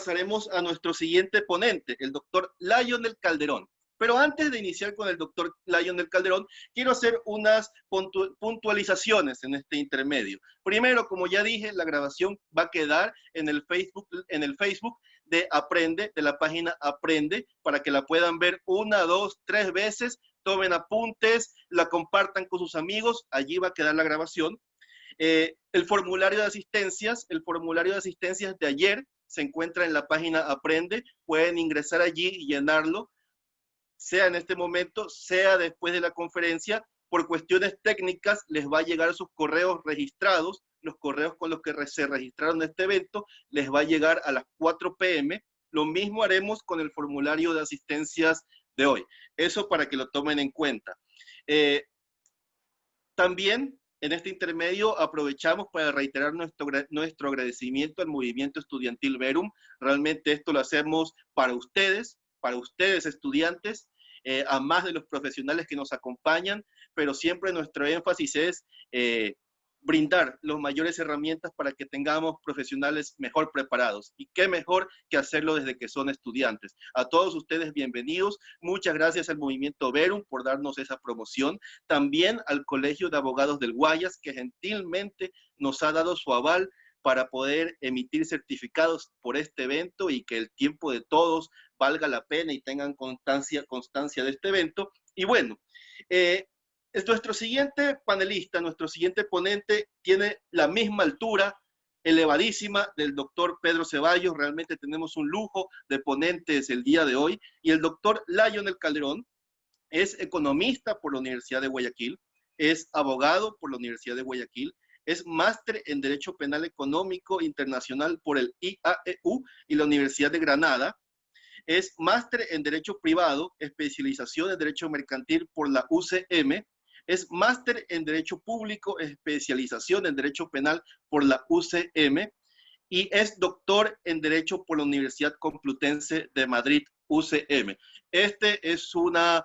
pasaremos a nuestro siguiente ponente, el doctor Lionel Calderón. Pero antes de iniciar con el doctor Lionel Calderón, quiero hacer unas puntualizaciones en este intermedio. Primero, como ya dije, la grabación va a quedar en el Facebook de Aprende, de la página Aprende, para que la puedan ver 1, 2, 3 veces, tomen apuntes, la compartan con sus amigos, allí va a quedar la grabación. El formulario de asistencias de ayer se encuentra en la página Aprende, pueden ingresar allí y llenarlo, sea en este momento, sea después de la conferencia. Por cuestiones técnicas les va a llegar sus correos registrados, los correos con los que se registraron en este evento, les va a llegar a las 4 p.m. Lo mismo haremos con el formulario de asistencias de hoy. Eso para que lo tomen en cuenta. También en este intermedio aprovechamos para reiterar nuestro agradecimiento al movimiento estudiantil Verum. Realmente esto lo hacemos para ustedes estudiantes, a más de los profesionales que nos acompañan, pero siempre nuestro énfasis es brindar las mayores herramientas para que tengamos profesionales mejor preparados. Y qué mejor que hacerlo desde que son estudiantes. A todos ustedes, bienvenidos. Muchas gracias al Movimiento Verum por darnos esa promoción. También al Colegio de Abogados del Guayas, que gentilmente nos ha dado su aval para poder emitir certificados por este evento y que el tiempo de todos valga la pena y tengan constancia de este evento. Y bueno, nuestro siguiente panelista, nuestro siguiente ponente, tiene la misma altura, elevadísima, del doctor Pedro Ceballos. Realmente tenemos un lujo de ponentes el día de hoy. Y el doctor Lionel Calderón es economista por la Universidad de Guayaquil, es abogado por la Universidad de Guayaquil, es máster en Derecho Penal Económico Internacional por el IAEU y la Universidad de Granada, es máster en Derecho Privado, especialización en Derecho Mercantil por la UCM, es máster en Derecho Público, especialización en Derecho Penal por la UCM, y es doctor en Derecho por la Universidad Complutense de Madrid, UCM. Este es una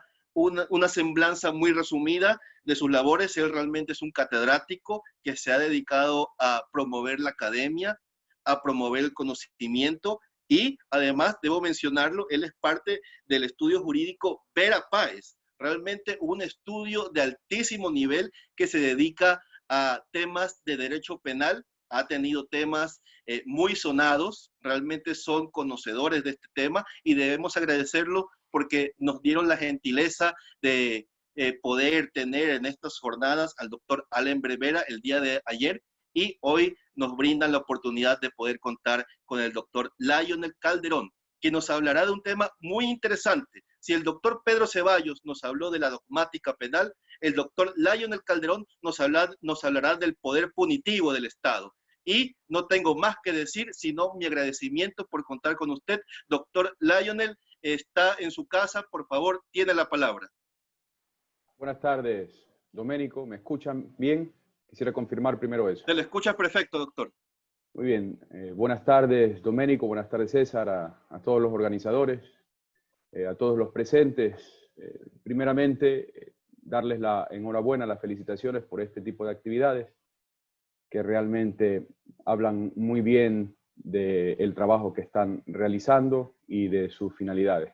semblanza muy resumida de sus labores. Él realmente es un catedrático que se ha dedicado a promover la academia, a promover el conocimiento, y además, debo mencionarlo, él es parte del estudio jurídico Vera Páez, realmente un estudio de altísimo nivel que se dedica a temas de derecho penal. Ha tenido temas muy sonados, realmente son conocedores de este tema y debemos agradecerlo porque nos dieron la gentileza de poder tener en estas jornadas al doctor Allen Brevera el día de ayer, y hoy nos brindan la oportunidad de poder contar con el doctor Lionel Calderón, que nos hablará de un tema muy interesante. Si el doctor Pedro Ceballos nos habló de la dogmática penal, el doctor Lionel Calderón nos hablará del poder punitivo del Estado. Y no tengo más que decir, sino mi agradecimiento por contar con usted. Doctor Lionel, está en su casa, por favor, tiene la palabra. Buenas tardes, Doménico, ¿me escuchan bien? Quisiera confirmar primero eso. Se le escucha perfecto, doctor. Muy bien, buenas tardes, Doménico, buenas tardes, César, a todos los organizadores, a todos los presentes. Primeramente, darles la enhorabuena, las felicitaciones por este tipo de actividades que realmente hablan muy bien del trabajo que están realizando y de sus finalidades.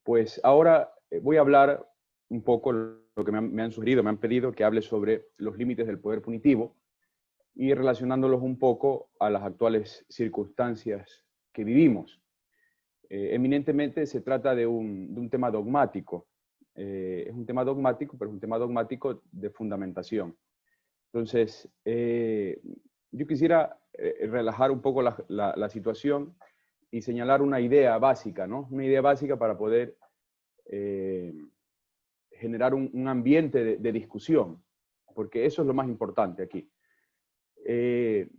Pues ahora voy a hablar un poco lo que me han sugerido, me han pedido que hable sobre los límites del poder punitivo y relacionándolos un poco a las actuales circunstancias que vivimos. Eminentemente se trata de un tema dogmático. Es un tema dogmático, pero es un tema dogmático de fundamentación. Entonces, yo quisiera relajar un poco la situación y señalar una idea básica, ¿no? Una idea básica para poder generar un ambiente de discusión, porque eso es lo más importante aquí. El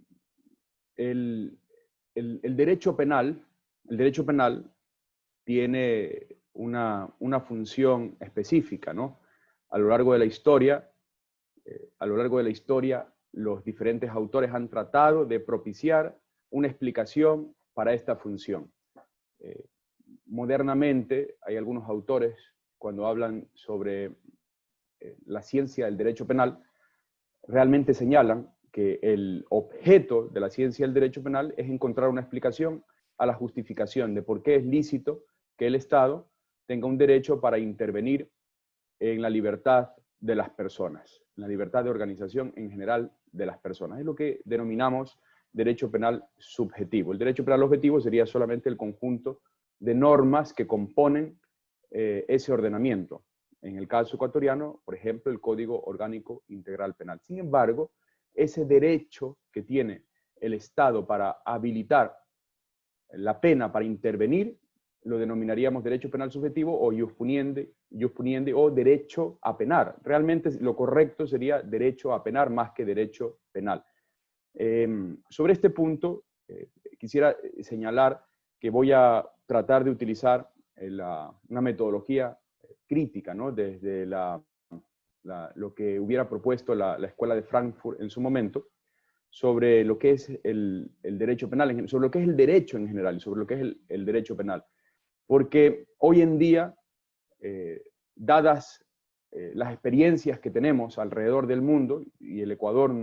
derecho penal tiene una función específica, ¿no? A lo largo de la historia, los diferentes autores han tratado de propiciar una explicación para esta función. Modernamente, hay algunos autores, cuando hablan sobre la ciencia del derecho penal, realmente señalan que el objeto de la ciencia del derecho penal es encontrar una explicación a la justificación de por qué es lícito que el Estado tenga un derecho para intervenir en la libertad de las personas, en la libertad de organización en general de las personas. Es lo que denominamos derecho penal subjetivo. El derecho penal objetivo sería solamente el conjunto de normas que componen ese ordenamiento. En el caso ecuatoriano, por ejemplo, el Código Orgánico Integral Penal. Sin embargo, ese derecho que tiene el Estado para habilitar la pena, para intervenir, lo denominaríamos derecho penal subjetivo o jus puniendi o derecho a penar. Realmente lo correcto sería derecho a penar más que derecho penal. Sobre este punto, quisiera señalar que voy a tratar de utilizar una metodología crítica, ¿no? Desde lo que hubiera propuesto la Escuela de Frankfurt en su momento, sobre lo que es el derecho penal, sobre lo que es el derecho en general y sobre lo que es el derecho penal. Porque hoy en día, dadas las experiencias que tenemos alrededor del mundo, y el Ecuador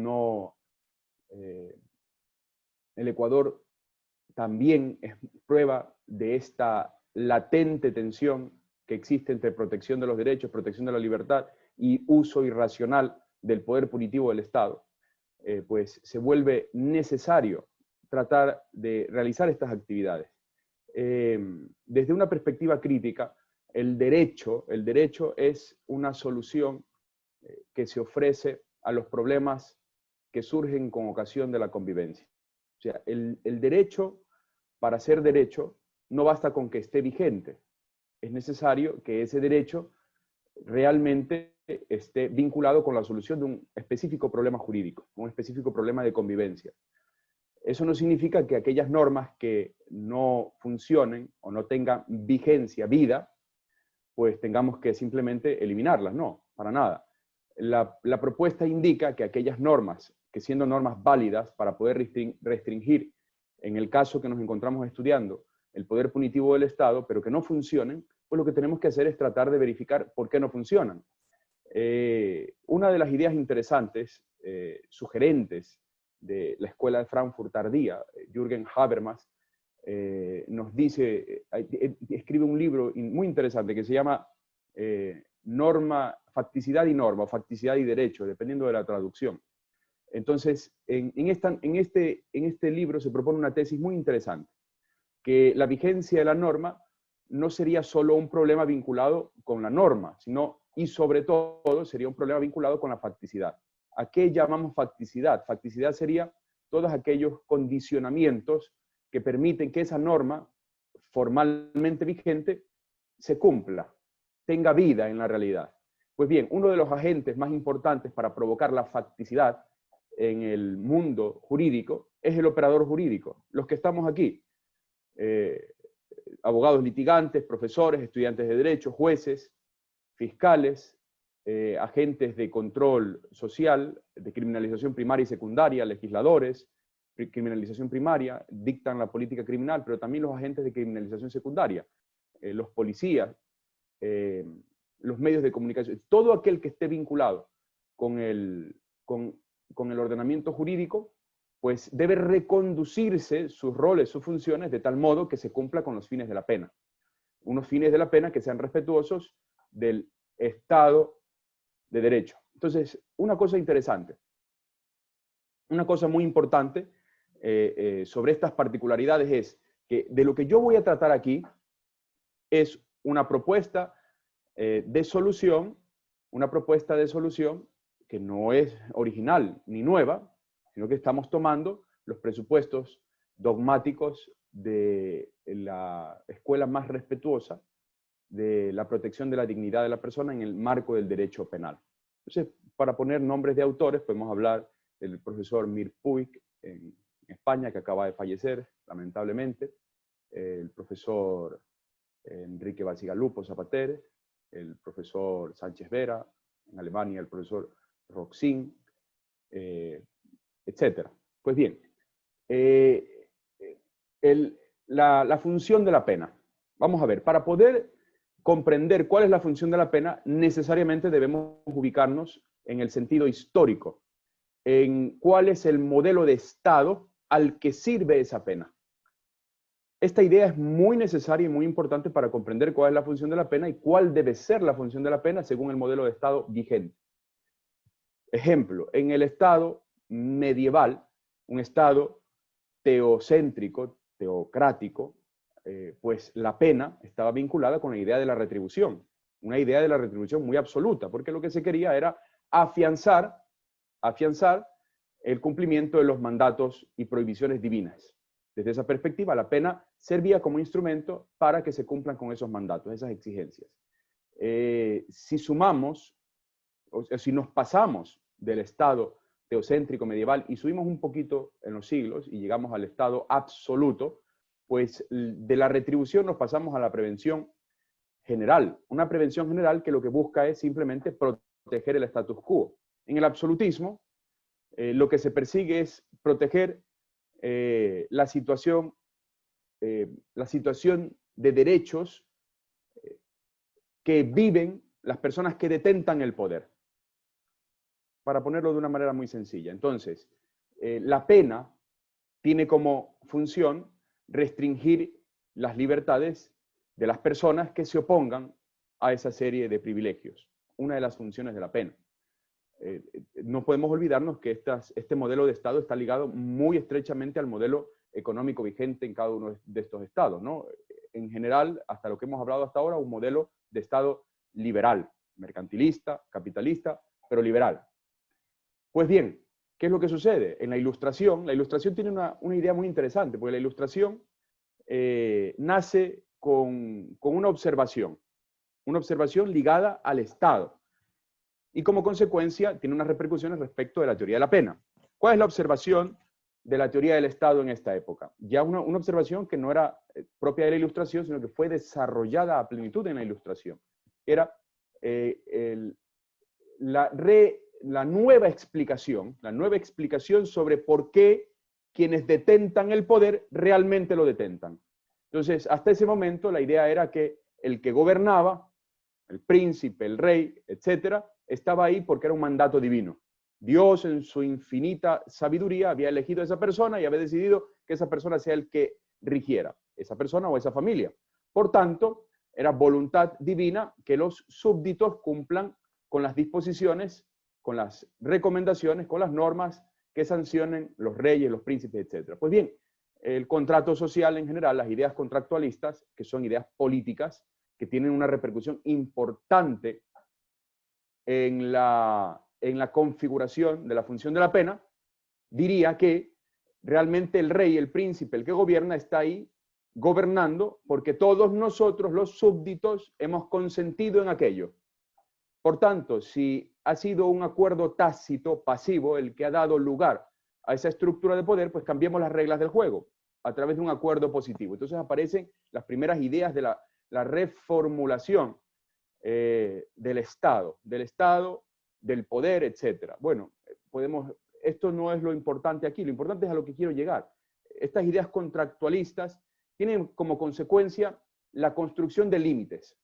también es prueba de esta latente tensión que existe entre protección de los derechos, protección de la libertad y uso irracional del poder punitivo del Estado, pues se vuelve necesario tratar de realizar estas actividades. Desde una perspectiva crítica, el derecho es una solución que se ofrece a los problemas que surgen con ocasión de la convivencia. O sea, el derecho, para ser derecho, no basta con que esté vigente. Es necesario que ese derecho realmente esté vinculado con la solución de un específico problema jurídico, un específico problema de convivencia. Eso no significa que aquellas normas que no funcionen o no tengan vigencia, vida, pues tengamos que simplemente eliminarlas. No, para nada. La propuesta indica que aquellas normas, que siendo normas válidas para poder restringir, en el caso que nos encontramos estudiando, el poder punitivo del Estado, pero que no funcionen, pues lo que tenemos que hacer es tratar de verificar por qué no funcionan. Una de las ideas interesantes, sugerentes, de la Escuela de Frankfurt tardía, Jürgen Habermas, nos dice, escribe un libro muy interesante que se llama Facticidad y Norma, o Facticidad y Derecho, dependiendo de la traducción. Entonces, en este libro se propone una tesis muy interesante, que la vigencia de la norma no sería solo un problema vinculado con la norma, sino, y sobre todo, sería un problema vinculado con la facticidad. ¿A qué llamamos facticidad? Facticidad sería todos aquellos condicionamientos que permiten que esa norma formalmente vigente se cumpla, tenga vida en la realidad. Pues bien, uno de los agentes más importantes para provocar la facticidad en el mundo jurídico es el operador jurídico, los que estamos aquí, abogados litigantes, profesores, estudiantes de derecho, jueces, fiscales, agentes de control social, de criminalización primaria y secundaria, legisladores, criminalización primaria, dictan la política criminal, pero también los agentes de criminalización secundaria, los policías, los medios de comunicación, todo aquel que esté vinculado con el ordenamiento jurídico, pues debe reconducirse sus roles, sus funciones, de tal modo que se cumpla con los fines de la pena. Unos fines de la pena que sean respetuosos del Estado de Derecho. Entonces, una cosa interesante, una cosa muy importante sobre estas particularidades es que de lo que yo voy a tratar aquí es una propuesta de solución, que no es original ni nueva, sino que estamos tomando los presupuestos dogmáticos de la escuela más respetuosa de la protección de la dignidad de la persona en el marco del derecho penal. Entonces, para poner nombres de autores, podemos hablar del profesor Mir Puig en España, que acaba de fallecer, lamentablemente, el profesor Enrique Bacigalupo Zapater, el profesor Sánchez Vera, en Alemania el profesor Roxin, etc. Pues bien, la función de la pena. Vamos a ver, para poder comprender cuál es la función de la pena, necesariamente debemos ubicarnos en el sentido histórico. en cuál es el modelo de Estado al que sirve esa pena. Esta idea es muy necesaria y muy importante para comprender cuál es la función de la pena y cuál debe ser la función de la pena según el modelo de Estado vigente. Ejemplo, en el Estado medieval, un Estado teocéntrico, teocrático, pues la pena estaba vinculada con la idea de la retribución, una idea de la retribución muy absoluta, porque lo que se quería era afianzar el cumplimiento de los mandatos y prohibiciones divinas. Desde esa perspectiva, la pena servía como instrumento para que se cumplan con esos mandatos, esas exigencias. Si sumamos, o sea, si nos pasamos del Estado teocéntrico medieval y subimos un poquito en los siglos y llegamos al Estado absoluto, pues de la retribución nos pasamos a la prevención general. Una prevención general que lo que busca es simplemente proteger el status quo. En el absolutismo, lo que se persigue es proteger la situación de derechos que viven las personas que detentan el poder. Para ponerlo de una manera muy sencilla. Entonces, la pena tiene como función restringir las libertades de las personas que se opongan a esa serie de privilegios. Una de las funciones de la pena. No podemos olvidarnos que este modelo de Estado está ligado muy estrechamente al modelo económico vigente en cada uno de estos estados, ¿no? En general, hasta lo que hemos hablado hasta ahora, un modelo de Estado liberal, mercantilista, capitalista, pero liberal. Pues bien, ¿qué es lo que sucede? En la Ilustración tiene una idea muy interesante, porque la Ilustración nace con una observación ligada al Estado. Y como consecuencia tiene unas repercusiones respecto de la teoría de la pena. ¿Cuál es la observación de la teoría del Estado en esta época? Ya una observación que no era propia de la Ilustración, sino que fue desarrollada a plenitud en la Ilustración. Era la nueva explicación sobre por qué quienes detentan el poder realmente lo detentan. Entonces, hasta ese momento la idea era que el que gobernaba, el príncipe, el rey, etcétera, estaba ahí porque era un mandato divino. Dios en su infinita sabiduría había elegido a esa persona y había decidido que esa persona sea el que rigiera, esa persona o esa familia. Por tanto, era voluntad divina que los súbditos cumplan con las disposiciones, con las recomendaciones, con las normas que sancionen los reyes, los príncipes, etcétera. Pues bien, el contrato social en general, las ideas contractualistas, que son ideas políticas, que tienen una repercusión importante en la configuración de la función de la pena, diría que realmente el rey, el príncipe, el que gobierna, está ahí gobernando porque todos nosotros, los súbditos, hemos consentido en aquello. Por tanto, si ha sido un acuerdo tácito, pasivo, el que ha dado lugar a esa estructura de poder, pues cambiemos las reglas del juego a través de un acuerdo positivo. Entonces aparecen las primeras ideas de la reformulación del Estado, del poder, etc. Bueno, esto no es lo importante aquí, lo importante es a lo que quiero llegar. Estas ideas contractualistas tienen como consecuencia la construcción de límites.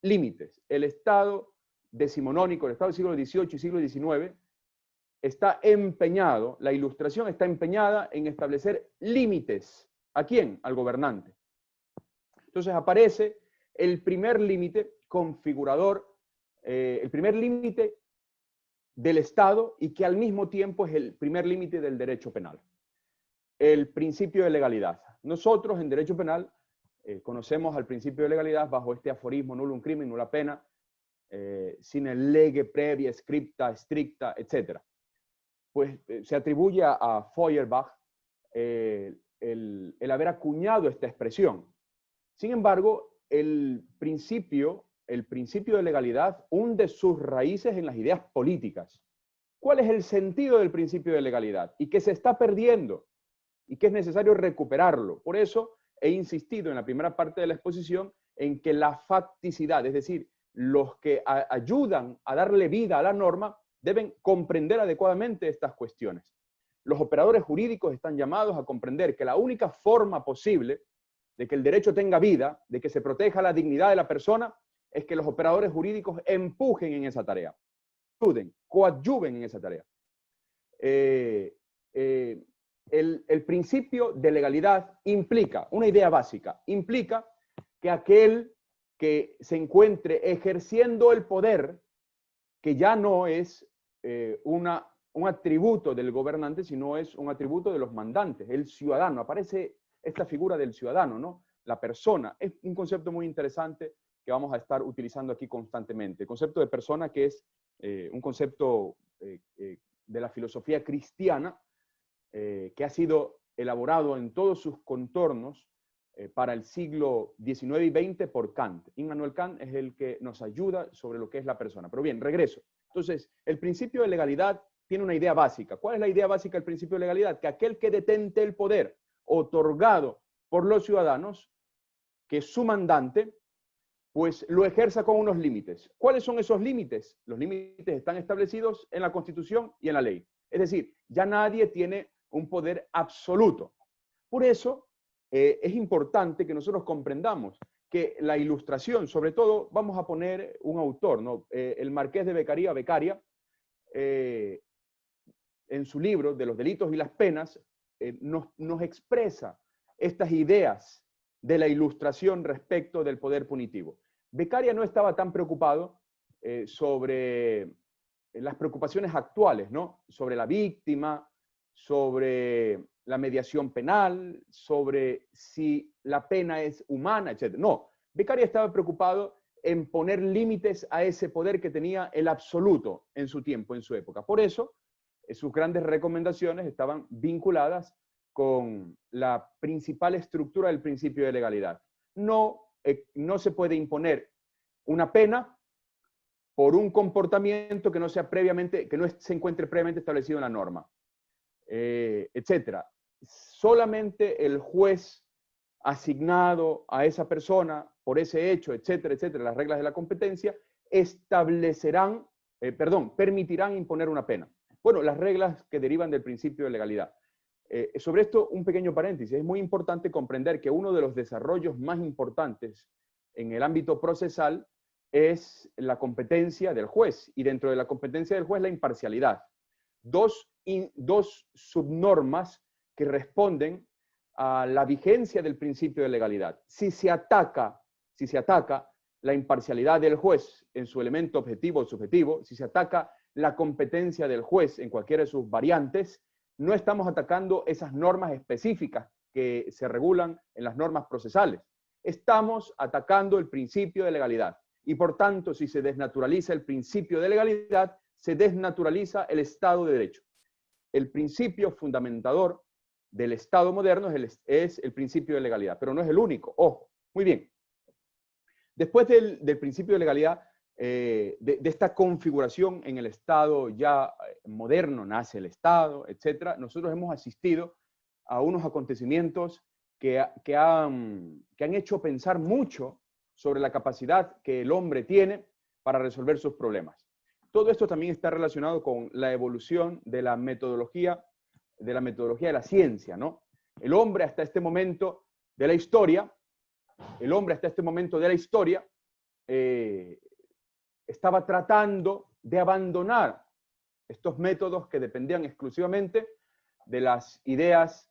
Límites. El Estado decimonónico, el Estado del siglo XVIII y siglo XIX, está empeñado, la Ilustración está empeñada en establecer límites. ¿A quién? Al gobernante. Entonces aparece el primer límite configurador, el primer límite del Estado y que al mismo tiempo es el primer límite del derecho penal. El principio de legalidad. Nosotros en derecho penal conocemos al principio de legalidad bajo este aforismo nullum crimen, nulla pena, sine lege previa, scripta, stricta, etc. Pues se atribuye a Feuerbach el haber acuñado esta expresión. Sin embargo, el principio de legalidad hunde sus raíces en las ideas políticas. ¿Cuál es el sentido del principio de legalidad? Y que se está perdiendo y que es necesario recuperarlo. Por eso he insistido en la primera parte de la exposición en que la facticidad, es decir, los que ayudan a darle vida a la norma, deben comprender adecuadamente estas cuestiones. Los operadores jurídicos están llamados a comprender que la única forma posible de que el derecho tenga vida, de que se proteja la dignidad de la persona, es que los operadores jurídicos empujen en esa tarea, coadyuven en esa tarea. el principio de legalidad implica, una idea básica, implica que aquel que se encuentre ejerciendo el poder, que ya no es un atributo del gobernante, sino es un atributo de los mandantes, el ciudadano. Aparece esta figura del ciudadano, ¿no? La persona. Es un concepto muy interesante que vamos a estar utilizando aquí constantemente. El concepto de persona, que es un concepto de la filosofía cristiana, que ha sido elaborado en todos sus contornos para el siglo XIX y XX por Kant. Immanuel Kant es el que nos ayuda sobre lo que es la persona. Pero bien, regreso. Entonces, el principio de legalidad tiene una idea básica. ¿Cuál es la idea básica del principio de legalidad? Que aquel que detente el poder otorgado por los ciudadanos, que es su mandante, pues lo ejerza con unos límites. ¿Cuáles son esos límites? Los límites están establecidos en la Constitución y en la ley. Es decir, ya nadie tiene un poder absoluto. Por eso es importante que nosotros comprendamos que la Ilustración, sobre todo, vamos a poner un autor, ¿no? El Marqués de Beccaria, en su libro de los delitos y las penas, nos expresa estas ideas de la Ilustración respecto del poder punitivo. Beccaria no estaba tan preocupado sobre las preocupaciones actuales, ¿no? Sobre la víctima, sobre la mediación penal, sobre si la pena es humana, etc. No, Beccaria estaba preocupado en poner límites a ese poder que tenía el absoluto en su tiempo, en su época. Por eso, sus grandes recomendaciones estaban vinculadas con la principal estructura del principio de legalidad. No se puede imponer una pena por un comportamiento que no sea previamente, que no se encuentre previamente establecido en la norma, etcétera. Solamente el juez asignado a esa persona por ese hecho, etcétera, etcétera, las reglas de la competencia, permitirán imponer una pena. Bueno, las reglas que derivan del principio de legalidad. Sobre esto, un pequeño paréntesis. Es muy importante comprender que uno de los desarrollos más importantes en el ámbito procesal es la competencia del juez, y dentro de la competencia del juez la imparcialidad. Dos subnormas que responden a la vigencia del principio de legalidad. Si se ataca la imparcialidad del juez en su elemento objetivo o subjetivo, si se ataca la competencia del juez en cualquiera de sus variantes, no estamos atacando esas normas específicas que se regulan en las normas procesales. Estamos atacando el principio de legalidad. Y por tanto, si se desnaturaliza el principio de legalidad, se desnaturaliza el Estado de Derecho. El principio fundamentador del Estado moderno es el principio de legalidad, pero no es el único. Ojo, muy bien. Después del principio de legalidad, de esta configuración en el Estado ya moderno, nace el Estado, etc., nosotros hemos asistido a unos acontecimientos que han hecho pensar mucho sobre la capacidad que el hombre tiene para resolver sus problemas. Todo esto también está relacionado con la evolución de la metodología de la ciencia, ¿no? El hombre hasta este momento de la historia, estaba tratando de abandonar estos métodos que dependían exclusivamente de las ideas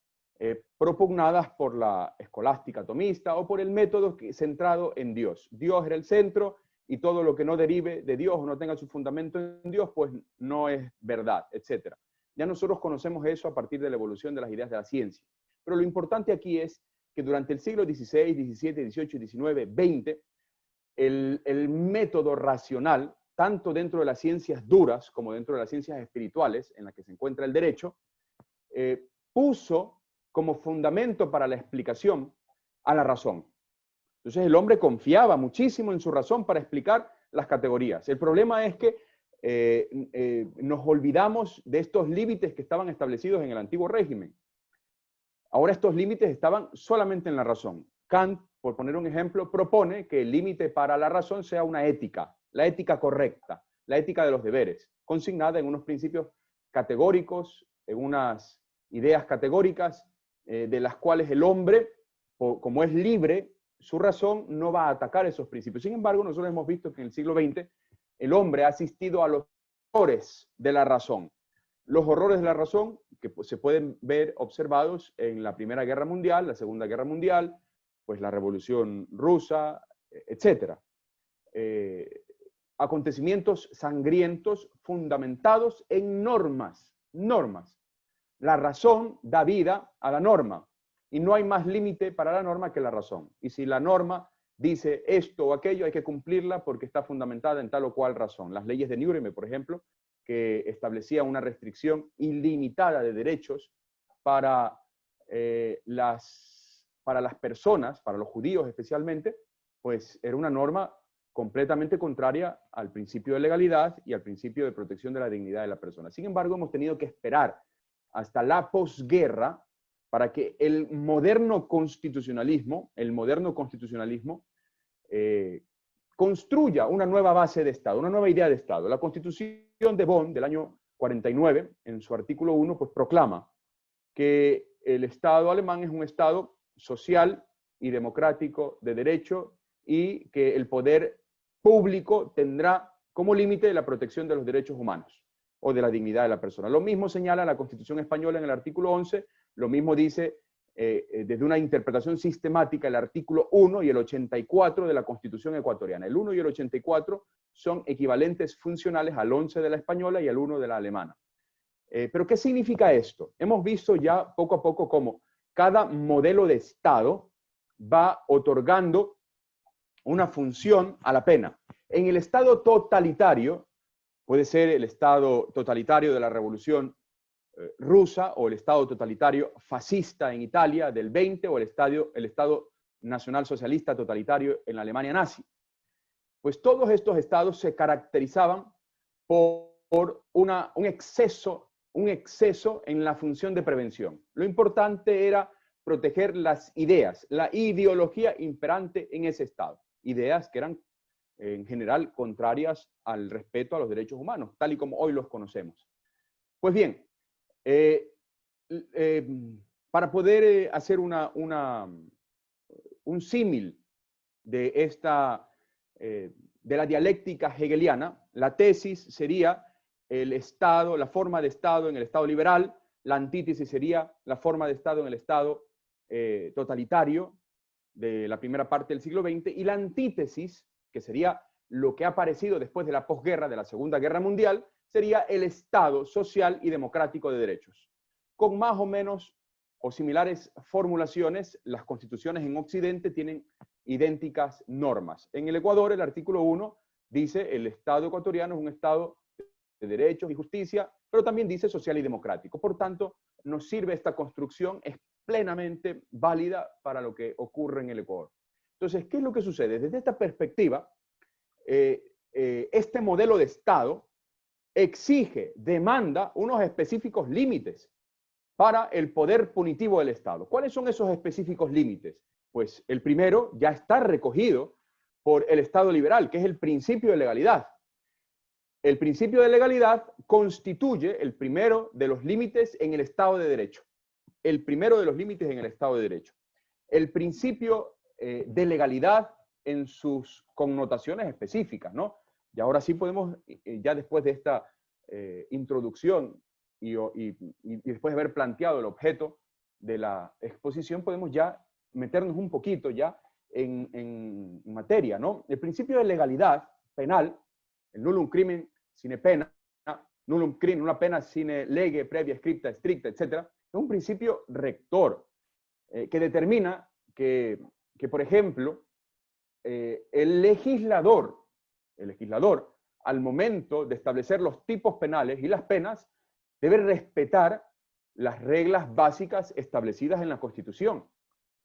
propugnadas por la escolástica tomista o por el método centrado en Dios. Dios era el centro y todo lo que no derive de Dios o no tenga su fundamento en Dios, pues no es verdad, etc. Ya nosotros conocemos eso a partir de la evolución de las ideas de la ciencia. Pero lo importante aquí es que durante el siglo XVI, XVII, XVIII, XIX, XX, el método racional, tanto dentro de las ciencias duras como dentro de las ciencias espirituales, en las que se encuentra el derecho, puso como fundamento para la explicación a la razón. Entonces el hombre confiaba muchísimo en su razón para explicar las categorías. El problema es que nos olvidamos de estos límites que estaban establecidos en el antiguo régimen. Ahora estos límites estaban solamente en la razón. Kant, por poner un ejemplo, propone que el límite para la razón sea una ética, la ética correcta, la ética de los deberes, consignada en unos principios categóricos, en unas ideas categóricas, de las cuales el hombre, como es libre, su razón no va a atacar esos principios. Sin embargo, nosotros hemos visto que en el siglo XX el hombre ha asistido a los errores de la razón. los horrores de la razón que pues, se pueden ver observados en la Primera Guerra Mundial, la Segunda Guerra Mundial, pues la Revolución Rusa, etc. Acontecimientos sangrientos fundamentados en normas. La razón da vida a la norma y no hay más límite para la norma que la razón. Y si la norma dice esto o aquello, hay que cumplirla porque está fundamentada en tal o cual razón. Las leyes de Nuremberg, por ejemplo, que establecían una restricción ilimitada de derechos para las personas, para los judíos especialmente, pues era una norma completamente contraria al principio de legalidad y al principio de protección de la dignidad de la persona. Sin embargo, hemos tenido que esperar hasta la posguerra para que el moderno constitucionalismo construya una nueva base de Estado, una nueva idea de Estado. La Constitución de Bonn del año 49, en su artículo 1, pues proclama que el Estado alemán es un Estado social y democrático de derecho y que el poder público tendrá como límite la protección de los derechos humanos o de la dignidad de la persona. Lo mismo señala la Constitución española en el artículo 11, lo mismo dice desde una interpretación sistemática el artículo 1 y el 84 de la Constitución ecuatoriana. El 1 y el 84 son equivalentes funcionales al 11 de la española y al 1 de la alemana. Pero ¿qué significa esto? Hemos visto ya poco a poco cómo cada modelo de Estado va otorgando una función a la pena. En el Estado totalitario, puede ser el Estado totalitario de la Revolución rusa o el Estado totalitario fascista en Italia del 20 o el Estado nacional socialista totalitario en la Alemania nazi. Pues todos estos estados se caracterizaban por un exceso en la función de prevención. Lo importante era proteger las ideas, la ideología imperante en ese estado. Ideas que eran en general contrarias al respeto a los derechos humanos, tal y como hoy los conocemos. Pues bien, para poder hacer un símil de la dialéctica hegeliana, la tesis sería el Estado, la forma de Estado en el Estado liberal, la antítesis sería la forma de Estado en el Estado totalitario de la primera parte del siglo XX, y la antítesis, que sería lo que ha aparecido después de la posguerra, de la Segunda Guerra Mundial, sería el Estado social y democrático de derechos. Con más o menos o similares formulaciones, las constituciones en Occidente tienen idénticas normas. En el Ecuador, el artículo 1 dice el Estado ecuatoriano es un Estado de derechos y justicia, pero también dice social y democrático. Por tanto, nos sirve esta construcción, es plenamente válida para lo que ocurre en el Ecuador. Entonces, ¿qué es lo que sucede? Desde esta perspectiva, este modelo de Estado exige, demanda unos específicos límites para el poder punitivo del Estado. ¿Cuáles son esos específicos límites? Pues el primero ya está recogido por el Estado liberal, que es el principio de legalidad. El principio de legalidad constituye el primero de los límites en el Estado de Derecho. El primero de los límites en el Estado de Derecho. El principio de legalidad en sus connotaciones específicas, ¿no? Y ahora sí podemos, ya después de esta introducción y después de haber planteado el objeto de la exposición, podemos ya meternos un poquito ya en materia, ¿no? El principio de legalidad penal, el nullum crimen sine pena, nullum crimen, una pena sine lege, previa, scripta, stricta, etc., es un principio rector que determina que, por ejemplo, el legislador, al momento de establecer los tipos penales y las penas, debe respetar las reglas básicas establecidas en la Constitución,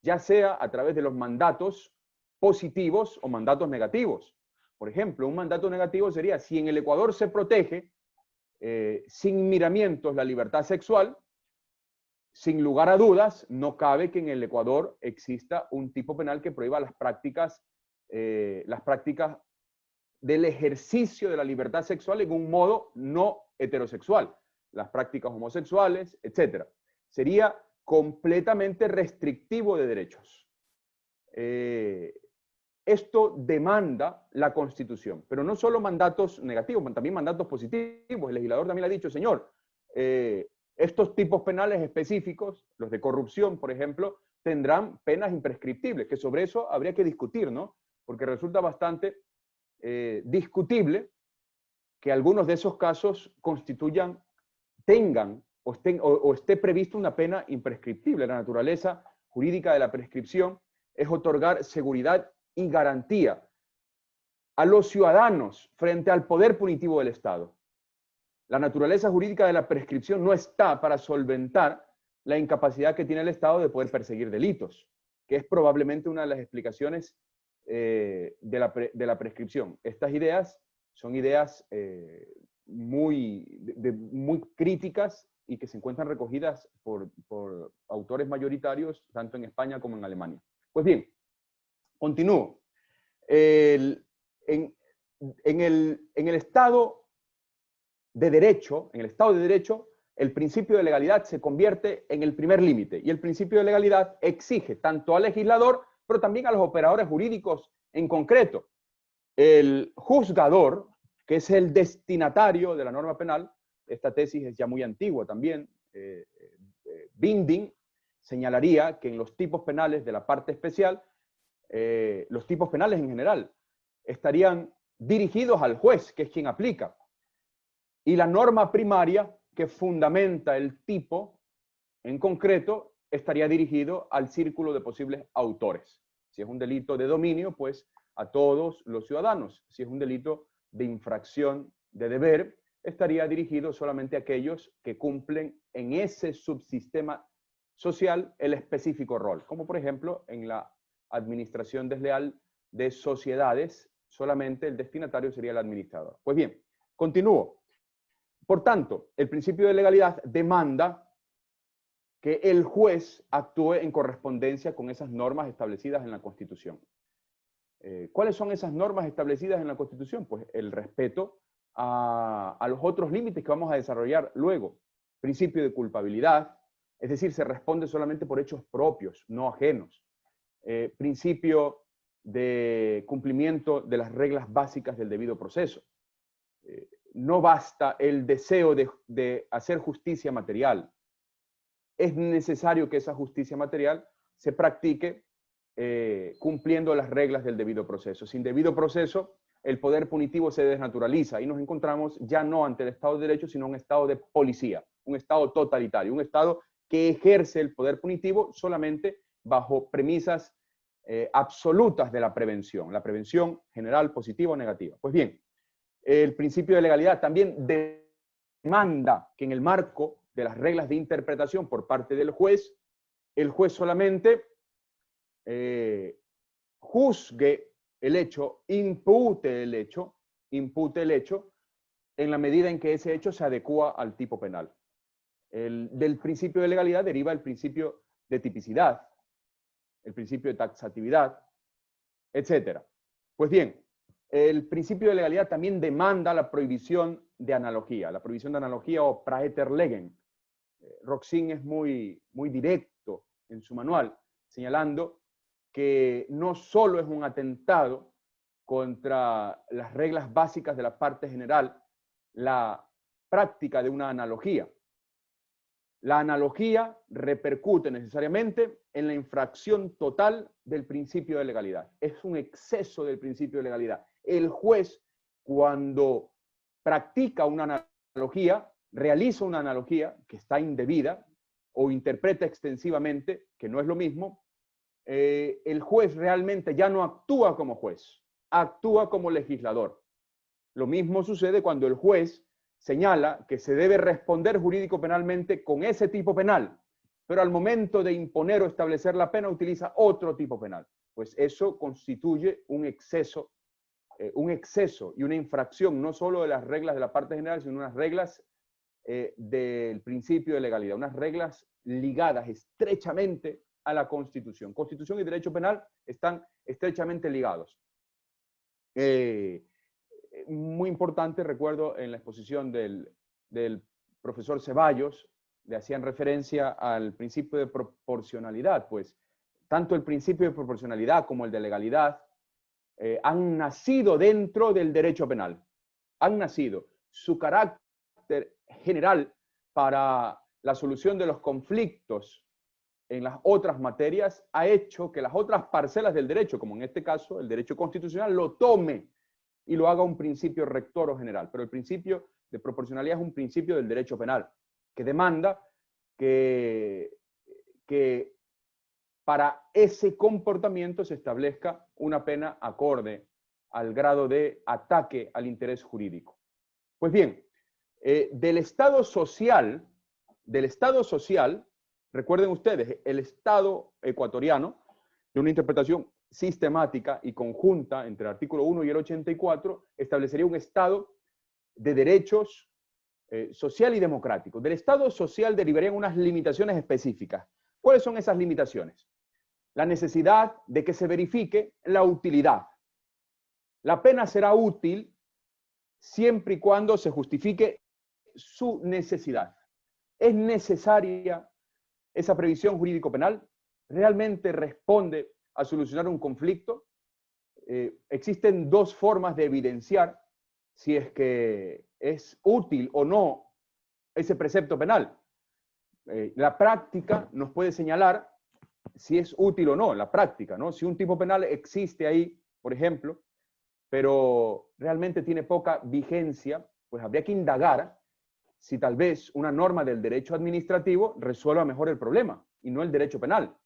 ya sea a través de los mandatos positivos o mandatos negativos. Por ejemplo, un mandato negativo sería, si en el Ecuador se protege sin miramientos la libertad sexual, sin lugar a dudas, no cabe que en el Ecuador exista un tipo penal que prohíba las prácticas del ejercicio de la libertad sexual en un modo no heterosexual, las prácticas homosexuales, etc. Sería completamente restrictivo de derechos. Esto demanda la Constitución, pero no solo mandatos negativos, también mandatos positivos. El legislador también le ha dicho, señor, estos tipos penales específicos, los de corrupción, por ejemplo, tendrán penas imprescriptibles, que sobre eso habría que discutir, ¿no? Porque resulta bastante discutible que algunos de esos casos tengan o esté previsto una pena imprescriptible. La naturaleza jurídica de la prescripción es otorgar seguridad y garantía a los ciudadanos frente al poder punitivo del Estado. La naturaleza jurídica de la prescripción no está para solventar la incapacidad que tiene el Estado de poder perseguir delitos, que es probablemente una de las explicaciones de la prescripción. Estas ideas son ideas muy críticas y que se encuentran recogidas por autores mayoritarios, tanto en España como en Alemania. Pues bien, continúo. En el Estado de Derecho, el principio de legalidad se convierte en el primer límite, y el principio de legalidad exige tanto al legislador, pero también a los operadores jurídicos en concreto. El juzgador, que es el destinatario de la norma penal, esta tesis es ya muy antigua también, Binding señalaría que en los tipos penales de la parte especial, los tipos penales en general, estarían dirigidos al juez, que es quien aplica. Y la norma primaria que fundamenta el tipo, en concreto, estaría dirigido al círculo de posibles autores. Si es un delito de dominio, pues a todos los ciudadanos. Si es un delito de infracción de deber, estaría dirigido solamente a aquellos que cumplen en ese subsistema social el específico rol, como por ejemplo en la administración desleal de sociedades, solamente el destinatario sería el administrador. Pues bien, continúo. Por tanto, el principio de legalidad demanda que el juez actúe en correspondencia con esas normas establecidas en la Constitución. ¿Cuáles son esas normas establecidas en la Constitución? Pues el respeto a los otros límites que vamos a desarrollar luego. Principio de culpabilidad, es decir, se responde solamente por hechos propios, no ajenos. Principio de cumplimiento de las reglas básicas del debido proceso. No basta el deseo de hacer justicia material. Es necesario que esa justicia material se practique cumpliendo las reglas del debido proceso. Sin debido proceso, el poder punitivo se desnaturaliza y nos encontramos ya no ante el Estado de Derecho, sino un Estado de policía, un Estado totalitario, un Estado que ejerce el poder punitivo solamente bajo premisas absolutas de la prevención general, positiva o negativa. Pues bien, el principio de legalidad también demanda que en el marco de las reglas de interpretación por parte del juez, el juez solamente juzgue el hecho, impute el hecho en la medida en que ese hecho se adecua al tipo penal. Del principio de legalidad deriva el principio de tipicidad, el principio de taxatividad, etc. Pues bien, el principio de legalidad también demanda la prohibición de analogía o Praeterlegen. Roxin es muy directo en su manual, señalando que no solo es un atentado contra las reglas básicas de la parte general, la práctica de una analogía. La analogía repercute necesariamente en la infracción total del principio de legalidad. Es un exceso del principio de legalidad. El juez, cuando practica una analogía, realiza una analogía que está indebida o interpreta extensivamente, que no es lo mismo, el juez realmente ya no actúa como juez, actúa como legislador. Lo mismo sucede cuando el juez señala que se debe responder jurídico-penalmente con ese tipo penal, pero al momento de imponer o establecer la pena utiliza otro tipo penal. Pues eso constituye un exceso y una infracción no solo de las reglas de la parte general, sino unas reglas del principio de legalidad, unas reglas ligadas estrechamente a la Constitución. Constitución y derecho penal están estrechamente ligados. Muy importante, recuerdo en la exposición del profesor Ceballos, le hacían referencia al principio de proporcionalidad, pues tanto el principio de proporcionalidad como el de legalidad han nacido dentro del derecho penal. Han nacido. Su carácter general para la solución de los conflictos en las otras materias ha hecho que las otras parcelas del derecho, como en este caso el derecho constitucional, lo tome y lo haga un principio rector o general. Pero el principio de proporcionalidad es un principio del derecho penal que demanda que para ese comportamiento se establezca una pena acorde al grado de ataque al interés jurídico. Pues bien, del Estado social, recuerden ustedes, el Estado ecuatoriano, de una interpretación sistemática y conjunta entre el artículo 1 y el 84, establecería un Estado de derechos social y democrático. Del Estado social derivarían unas limitaciones específicas. ¿Cuáles son esas limitaciones? La necesidad de que se verifique la utilidad. La pena será útil siempre y cuando se justifique su necesidad. ¿Es necesaria esa previsión jurídico-penal? ¿Realmente responde a solucionar un conflicto? Existen dos formas de evidenciar si es que es útil o no ese precepto penal. La práctica nos puede señalar si es útil o no, la práctica, ¿no? Si un tipo penal existe ahí, por ejemplo, pero realmente tiene poca vigencia, pues habría que indagar si tal vez una norma del derecho administrativo resuelva mejor el problema y no el derecho penal.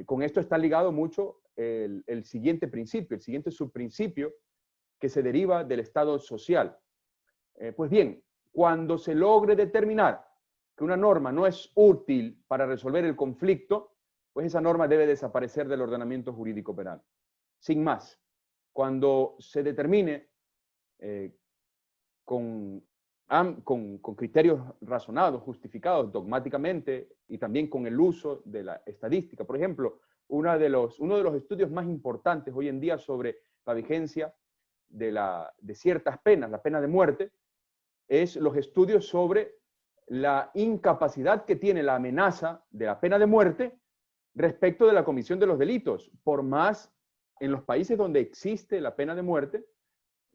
Con esto está ligado mucho el siguiente principio, el siguiente subprincipio que se deriva del Estado social. Pues bien, cuando se logre determinar que una norma no es útil para resolver el conflicto, pues esa norma debe desaparecer del ordenamiento jurídico penal. Sin más, cuando se determine con criterios razonados, justificados dogmáticamente y también con el uso de la estadística. Por ejemplo, uno de los estudios más importantes hoy en día sobre la vigencia de ciertas penas, la pena de muerte, es los estudios sobre la incapacidad que tiene la amenaza de la pena de muerte respecto de la comisión de los delitos. Por más en los países donde existe la pena de muerte,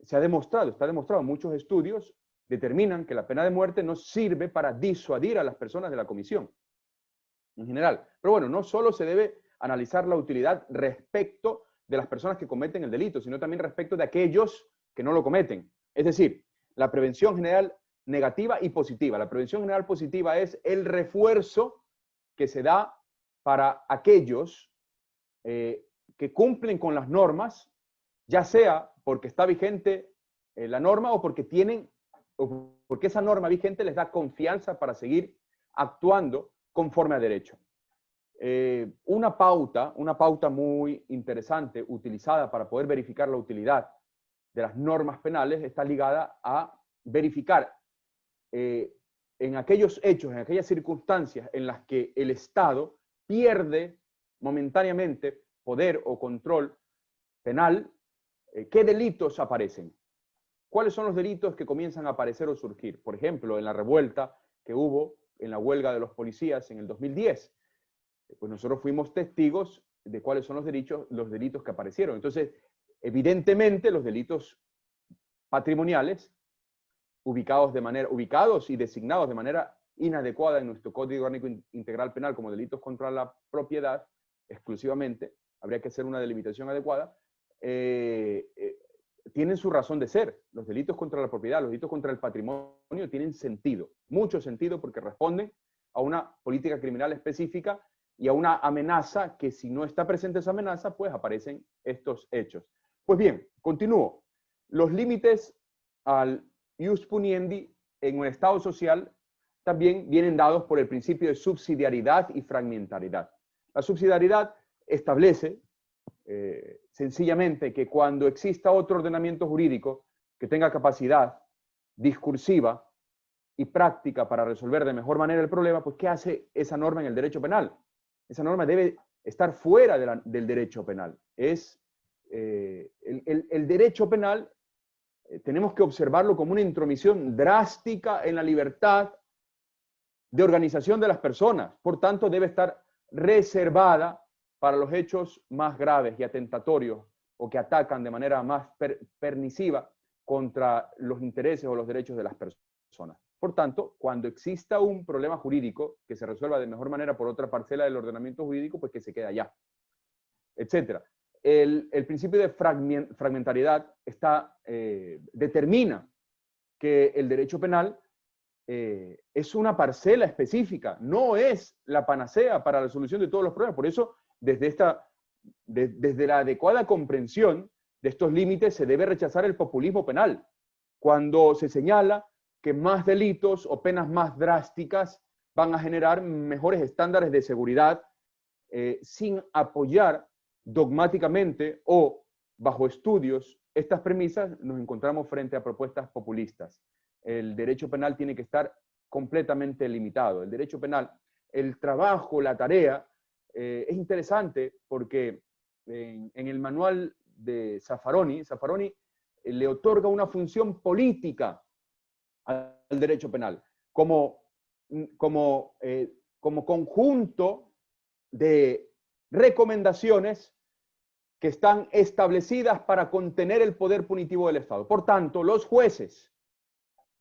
se ha demostrado, está demostrado, muchos estudios determinan que la pena de muerte no sirve para disuadir a las personas de la comisión, en general. Pero bueno, no solo se debe analizar la utilidad respecto de las personas que cometen el delito, sino también respecto de aquellos que no lo cometen. Es decir, la prevención general negativa y positiva. La prevención general positiva es el refuerzo que se da para aquellos que cumplen con las normas, ya sea porque está vigente la norma o porque esa norma vigente les da confianza para seguir actuando conforme a derecho. Una pauta muy interesante utilizada para poder verificar la utilidad de las normas penales está ligada a verificar en aquellos hechos, en aquellas circunstancias en las que el Estado pierde momentáneamente poder o control penal, ¿qué delitos aparecen? ¿Cuáles son los delitos que comienzan a aparecer o surgir? Por ejemplo, en la revuelta que hubo en la huelga de los policías en el 2010. Pues nosotros fuimos testigos de cuáles son los delitos que aparecieron. Entonces, evidentemente, los delitos patrimoniales, ubicados y designados de manera inadecuada en nuestro Código Orgánico Integral Penal como delitos contra la propiedad, exclusivamente, habría que hacer una delimitación adecuada, tienen su razón de ser. Los delitos contra la propiedad, los delitos contra el patrimonio tienen sentido, mucho sentido, porque responden a una política criminal específica y a una amenaza que, si no está presente esa amenaza, pues aparecen estos hechos. Pues bien, continúo. Los límites al ius puniendi en un Estado social también vienen dados por el principio de subsidiariedad y fragmentariedad. La subsidiariedad establece sencillamente que cuando exista otro ordenamiento jurídico que tenga capacidad discursiva y práctica para resolver de mejor manera el problema, pues ¿qué hace esa norma en el derecho penal? Esa norma debe estar fuera del derecho penal. Es el derecho penal, tenemos que observarlo como una intromisión drástica en la libertad de organización de las personas. Por tanto, debe estar reservada para los hechos más graves y atentatorios o que atacan de manera más perniciosa contra los intereses o los derechos de las personas. Por tanto, cuando exista un problema jurídico que se resuelva de mejor manera por otra parcela del ordenamiento jurídico, pues que se quede allá, etcétera. El principio de fragmentariedad determina que el derecho penal es una parcela específica, no es la panacea para la solución de todos los problemas. Por eso, desde la adecuada comprensión de estos límites, se debe rechazar el populismo penal. Cuando se señala que más delitos o penas más drásticas van a generar mejores estándares de seguridad, sin apoyar dogmáticamente o bajo estudios estas premisas, nos encontramos frente a propuestas populistas. El derecho penal tiene que estar completamente limitado. El derecho penal, el trabajo, la tarea, es interesante porque en el manual de Zaffaroni le otorga una función política al derecho penal, como conjunto de recomendaciones que están establecidas para contener el poder punitivo del Estado. Por tanto, los jueces,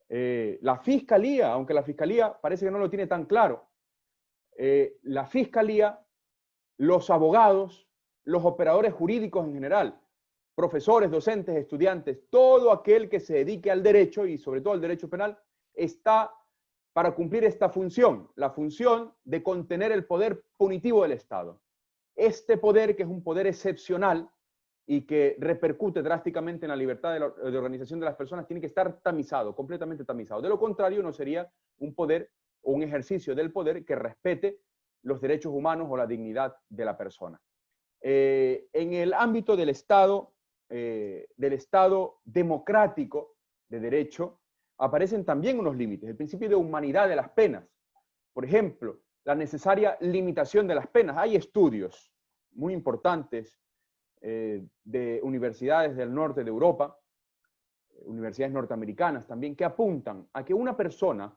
la fiscalía, aunque la fiscalía parece que no lo tiene tan claro, la fiscalía, los abogados, los operadores jurídicos en general, profesores, docentes, estudiantes, todo aquel que se dedique al derecho y sobre todo al derecho penal, está para cumplir esta función, la función de contener el poder punitivo del Estado. Este poder, que es un poder excepcional y que repercute drásticamente en la libertad de organización de las personas, tiene que estar tamizado, completamente tamizado. De lo contrario, no sería un poder o un ejercicio del poder que respete los derechos humanos o la dignidad de la persona. En el ámbito del Estado democrático de derecho, aparecen también unos límites. El principio de humanidad de las penas. Por ejemplo, la necesaria limitación de las penas. Hay estudios muy importantes de universidades del norte de Europa, universidades norteamericanas también, que apuntan a que una persona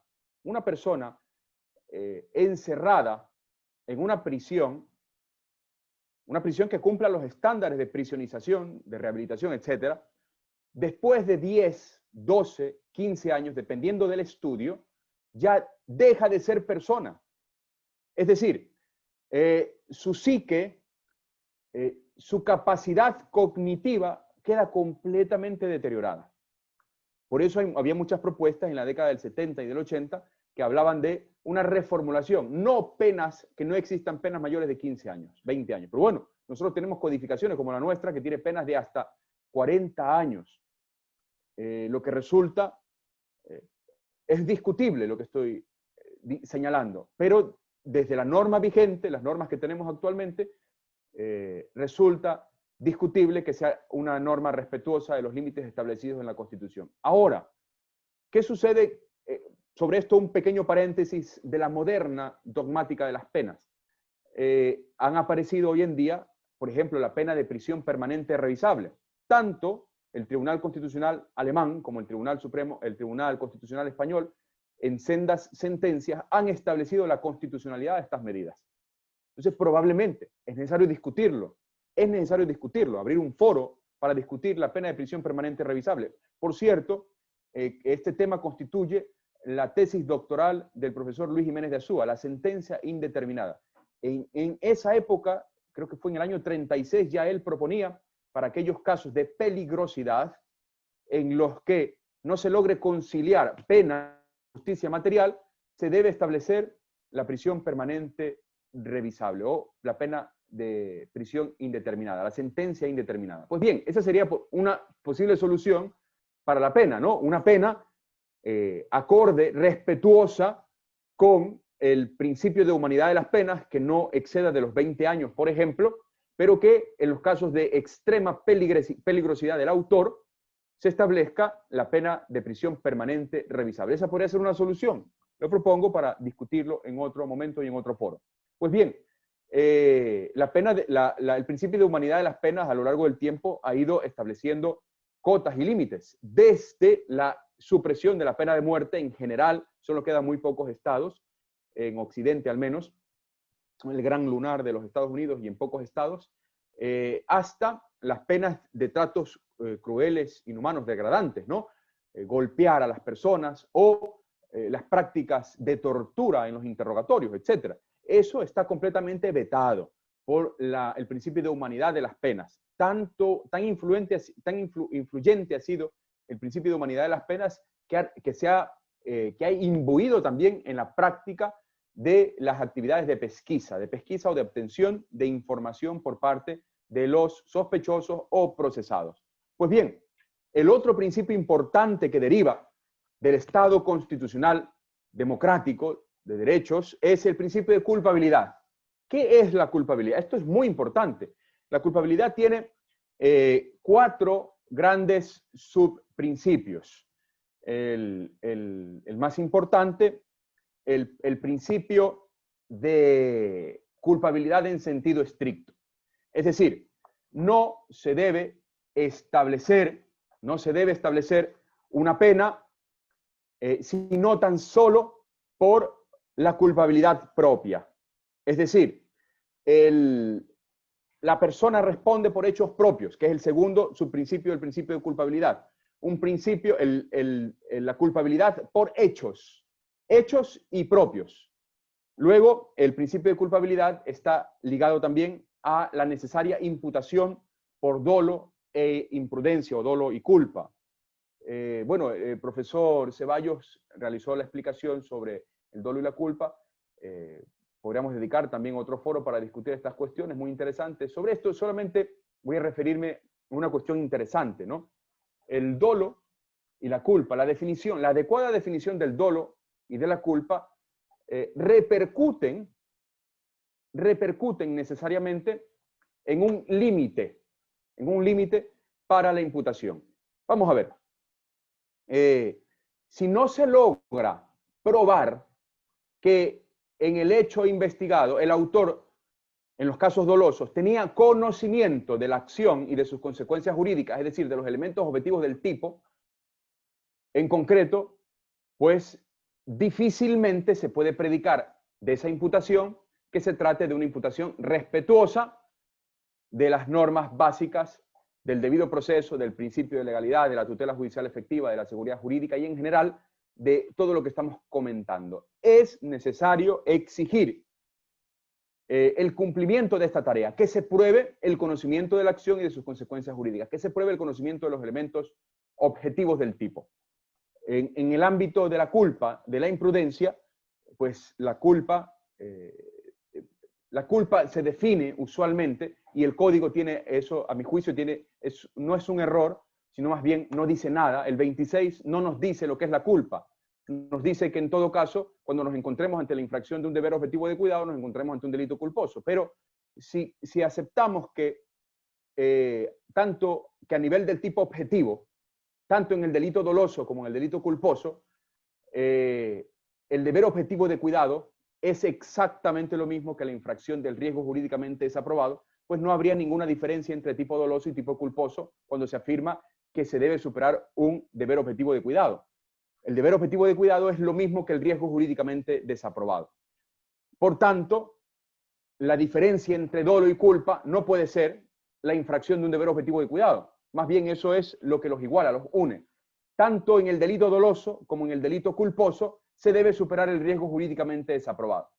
encerrada en una prisión que cumpla los estándares de prisionización, de rehabilitación, etcétera, después de 10, 12, 15 años, dependiendo del estudio, ya deja de ser persona. Es decir, su psique, su capacidad cognitiva queda completamente deteriorada. Por eso había muchas propuestas en la década del 70 y del 80 que hablaban de una reformulación, no penas, que no existan penas mayores de 15 años, 20 años. Pero bueno, nosotros tenemos codificaciones como la nuestra que tiene penas de hasta 40 años. Lo que resulta, es discutible lo que estoy señalando, pero desde la norma vigente, las normas que tenemos actualmente, resulta discutible que sea una norma respetuosa de los límites establecidos en la Constitución. Ahora, ¿qué sucede? Sobre esto un pequeño paréntesis de la moderna dogmática de las penas. Han aparecido hoy en día, por ejemplo, la pena de prisión permanente revisable. Tanto el Tribunal Constitucional alemán como el Tribunal Supremo, el Tribunal Constitucional español, en sendas sentencias han establecido la constitucionalidad de estas medidas. Entonces, probablemente es necesario discutirlo. Es necesario discutirlo, abrir un foro para discutir la pena de prisión permanente revisable. Por cierto, este tema constituye la tesis doctoral del profesor Luis Jiménez de Azúa, la sentencia indeterminada. En esa época, creo que fue en el año 36, ya él proponía para aquellos casos de peligrosidad en los que no se logre conciliar pena y justicia material, se debe establecer la prisión permanente revisable o la pena de prisión indeterminada, la sentencia indeterminada. Pues bien, esa sería una posible solución para la pena, ¿no? Una pena acorde, respetuosa con el principio de humanidad de las penas, que no exceda de los 20 años, por ejemplo, pero que en los casos de extrema peligrosidad del autor se establezca la pena de prisión permanente revisable. Esa podría ser una solución. Lo propongo para discutirlo en otro momento y en otro foro. Pues bien, el principio de humanidad de las penas a lo largo del tiempo ha ido estableciendo cotas y límites. Desde la supresión de la pena de muerte en general, solo quedan muy pocos estados, en Occidente al menos, el gran lunar de los Estados Unidos y en pocos estados, hasta las penas de tratos crueles, inhumanos, degradantes, ¿no? Golpear a las personas o las prácticas de tortura en los interrogatorios, etc. Eso está completamente vetado por el principio de humanidad de las penas. Tan influyente ha sido el principio de humanidad de las penas que ha imbuido también en la práctica de las actividades de pesquisa o de obtención de información por parte de los sospechosos o procesados. Pues bien, el otro principio importante que deriva del Estado constitucional democrático de derechos es el principio de culpabilidad. ¿Qué es la culpabilidad? Esto es muy importante. La culpabilidad tiene 4 grandes subprincipios. El más importante, el principio de culpabilidad en sentido estricto. Es decir, no se debe establecer una pena sino tan solo por la culpabilidad propia. Es decir, la persona responde por hechos propios, que es el segundo subprincipio del principio de culpabilidad. Un principio, la culpabilidad por hechos y propios. Luego, el principio de culpabilidad está ligado también a la necesaria imputación por dolo e imprudencia, o dolo y culpa. Bueno, el profesor Ceballos realizó la explicación sobre el dolo y la culpa. Podríamos dedicar también otro foro para discutir estas cuestiones muy interesantes. Sobre esto solamente voy a referirme a una cuestión interesante, ¿no? El dolo y la culpa, la adecuada definición del dolo y de la culpa repercuten necesariamente en un límite para la imputación. Vamos a ver. Si no se logra probar que en el hecho investigado el autor, en los casos dolosos, tenía conocimiento de la acción y de sus consecuencias jurídicas, es decir, de los elementos objetivos del tipo, en concreto, pues difícilmente se puede predicar de esa imputación que se trate de una imputación respetuosa de las normas básicas del debido proceso, del principio de legalidad, de la tutela judicial efectiva, de la seguridad jurídica y en general de todo lo que estamos comentando. Es necesario exigir el cumplimiento de esta tarea, que se pruebe el conocimiento de la acción y de sus consecuencias jurídicas, que se pruebe el conocimiento de los elementos objetivos del tipo. En el ámbito de la culpa, de la imprudencia, pues la culpa se define usualmente, y el código tiene eso, a mi juicio, no es un error, sino más bien no dice nada. El 26 no nos dice lo que es la culpa. Nos dice que en todo caso, cuando nos encontremos ante la infracción de un deber objetivo de cuidado, nos encontremos ante un delito culposo. Pero si aceptamos que tanto que a nivel del tipo objetivo, tanto en el delito doloso como en el delito culposo, el deber objetivo de cuidado es exactamente lo mismo que la infracción del riesgo jurídicamente desaprobado, pues no habría ninguna diferencia entre tipo doloso y tipo culposo cuando se afirma que se debe superar un deber objetivo de cuidado. El deber objetivo de cuidado es lo mismo que el riesgo jurídicamente desaprobado. Por tanto, la diferencia entre dolo y culpa no puede ser la infracción de un deber objetivo de cuidado. Más bien eso es lo que los iguala, los une. Tanto en el delito doloso como en el delito culposo se debe superar el riesgo jurídicamente desaprobado.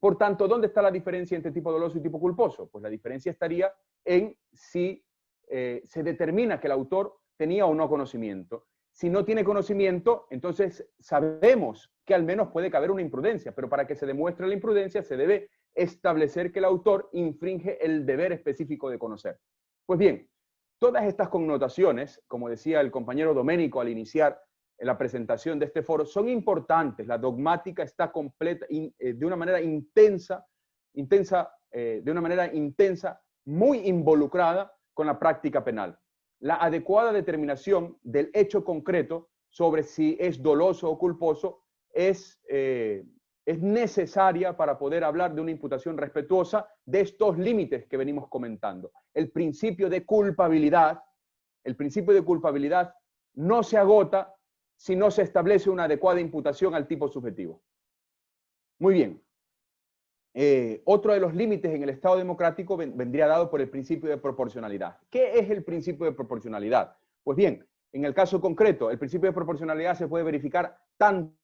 Por tanto, ¿dónde está la diferencia entre tipo doloso y tipo culposo? Pues la diferencia estaría en si se determina que el autor tenía o no conocimiento. Si no tiene conocimiento, entonces sabemos que al menos puede caber una imprudencia, pero para que se demuestre la imprudencia se debe establecer que el autor infringe el deber específico de conocer. Pues bien, todas estas connotaciones, como decía el compañero Doménico al iniciar la presentación de este foro, son importantes. La dogmática está completa, de una manera intensa, muy involucrada con la práctica penal. La adecuada determinación del hecho concreto sobre si es doloso o culposo es necesaria para poder hablar de una imputación respetuosa de estos límites que venimos comentando. El principio de culpabilidad no se agota si no se establece una adecuada imputación al tipo subjetivo. Muy bien. Otro de los límites en el Estado democrático vendría dado por el principio de proporcionalidad. ¿Qué es el principio de proporcionalidad? Pues bien, en el caso concreto, el principio de proporcionalidad se puede verificar tanto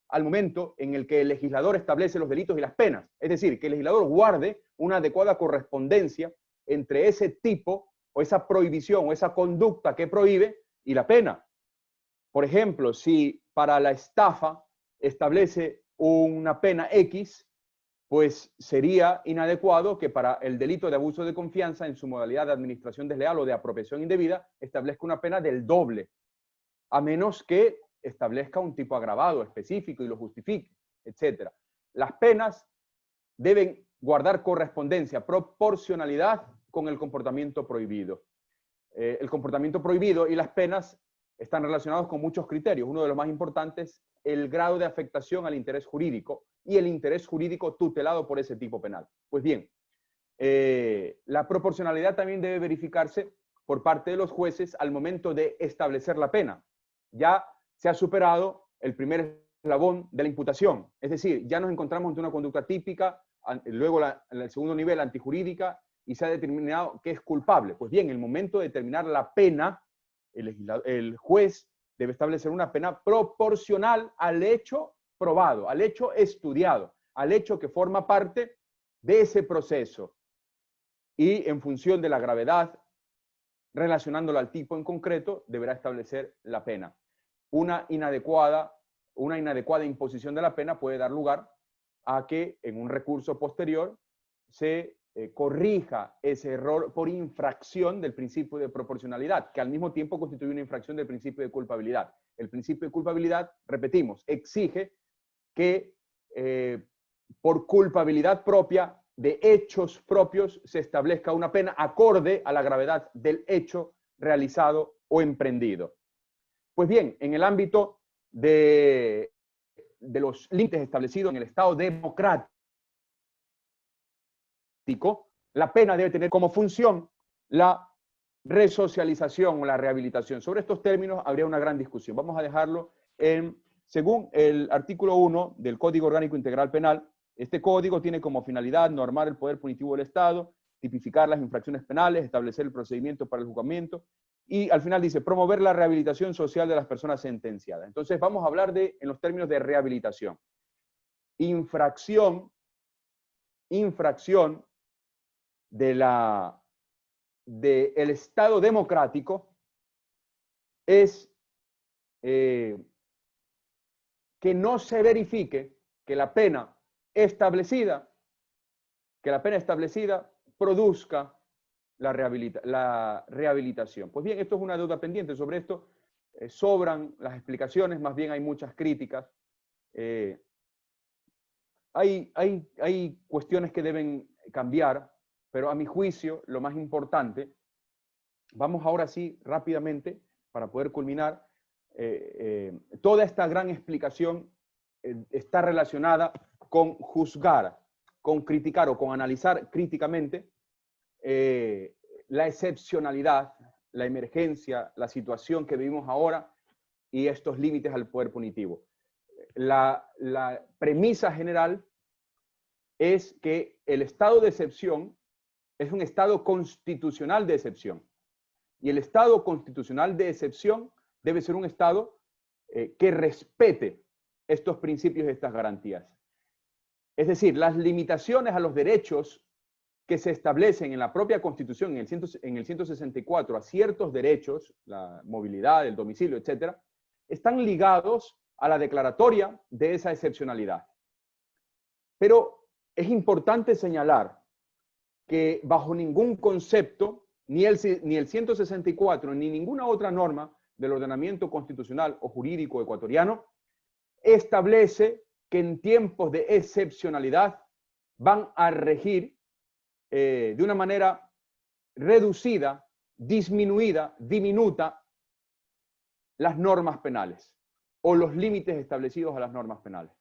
al momento en el que el legislador establece los delitos y las penas. Es decir, que el legislador guarde una adecuada correspondencia entre ese tipo o esa prohibición o esa conducta que prohíbe y la pena. Por ejemplo, si para la estafa establece una pena X, pues sería inadecuado que para el delito de abuso de confianza en su modalidad de administración desleal o de apropiación indebida establezca una pena del doble, a menos que establezca un tipo agravado específico y lo justifique, etc. Las penas deben guardar correspondencia, proporcionalidad con el comportamiento prohibido. El comportamiento prohibido y las penas están relacionados con muchos criterios. Uno de los más importantes, el grado de afectación al interés jurídico y el interés jurídico tutelado por ese tipo penal. Pues bien, la proporcionalidad también debe verificarse por parte de los jueces al momento de establecer la pena. Ya se ha superado el primer eslabón de la imputación, es decir, ya nos encontramos ante una conducta típica, luego el segundo nivel antijurídica, y se ha determinado que es culpable. Pues bien, en el momento de determinar la pena, el juez debe establecer una pena proporcional al hecho probado, al hecho estudiado, al hecho que forma parte de ese proceso. Y en función de la gravedad, relacionándolo al tipo en concreto, deberá establecer la pena. Una inadecuada imposición de la pena puede dar lugar a que en un recurso posterior se corrija ese error por infracción del principio de proporcionalidad, que al mismo tiempo constituye una infracción del principio de culpabilidad. El principio de culpabilidad, repetimos, exige que por culpabilidad propia, de hechos propios, se establezca una pena acorde a la gravedad del hecho realizado o emprendido. Pues bien, en el ámbito de los límites establecidos en el Estado democrático, la pena debe tener como función la resocialización o la rehabilitación. Sobre estos términos habría una gran discusión. Vamos a dejarlo según el artículo 1 del Código Orgánico Integral Penal. Este código tiene como finalidad normar el poder punitivo del Estado, tipificar las infracciones penales, establecer el procedimiento para el juzgamiento y al final dice promover la rehabilitación social de las personas sentenciadas. Entonces vamos a hablar en los términos de rehabilitación. Infracción del Estado democrático es que no se verifique que la pena establecida produzca la rehabilitación. Pues bien, esto es una deuda pendiente. Sobre esto sobran las explicaciones, más bien hay muchas críticas. Hay cuestiones que deben cambiar, pero a mi juicio, lo más importante, vamos ahora sí rápidamente, para poder culminar, toda esta gran explicación está relacionada con juzgar, con criticar o con analizar críticamente la excepcionalidad, la emergencia, la situación que vivimos ahora y estos límites al poder punitivo. La premisa general es que el estado de excepción es un estado constitucional de excepción. Y el estado constitucional de excepción debe ser un estado que respete estos principios y estas garantías. Es decir, las limitaciones a los derechos que se establecen en la propia Constitución, en el 164, a ciertos derechos, la movilidad, el domicilio, etcétera, están ligados a la declaratoria de esa excepcionalidad. Pero es importante señalar que bajo ningún concepto, ni el 164, ni ninguna otra norma del ordenamiento constitucional o jurídico ecuatoriano establece que en tiempos de excepcionalidad van a regir de una manera reducida, disminuida, diminuta las normas penales o los límites establecidos a las normas penales.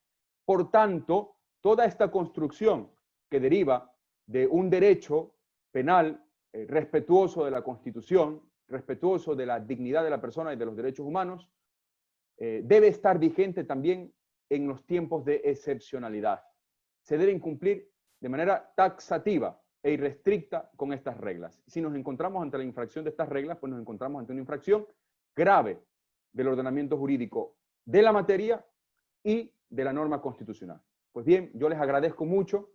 Por tanto, toda esta construcción que deriva de un derecho penal respetuoso de la Constitución, respetuoso de la dignidad de la persona y de los derechos humanos, debe estar vigente también en los tiempos de excepcionalidad. Se deben cumplir de manera taxativa e irrestricta con estas reglas. Si nos encontramos ante la infracción de estas reglas, pues nos encontramos ante una infracción grave del ordenamiento jurídico de la materia y de la norma constitucional. Pues bien, yo les agradezco mucho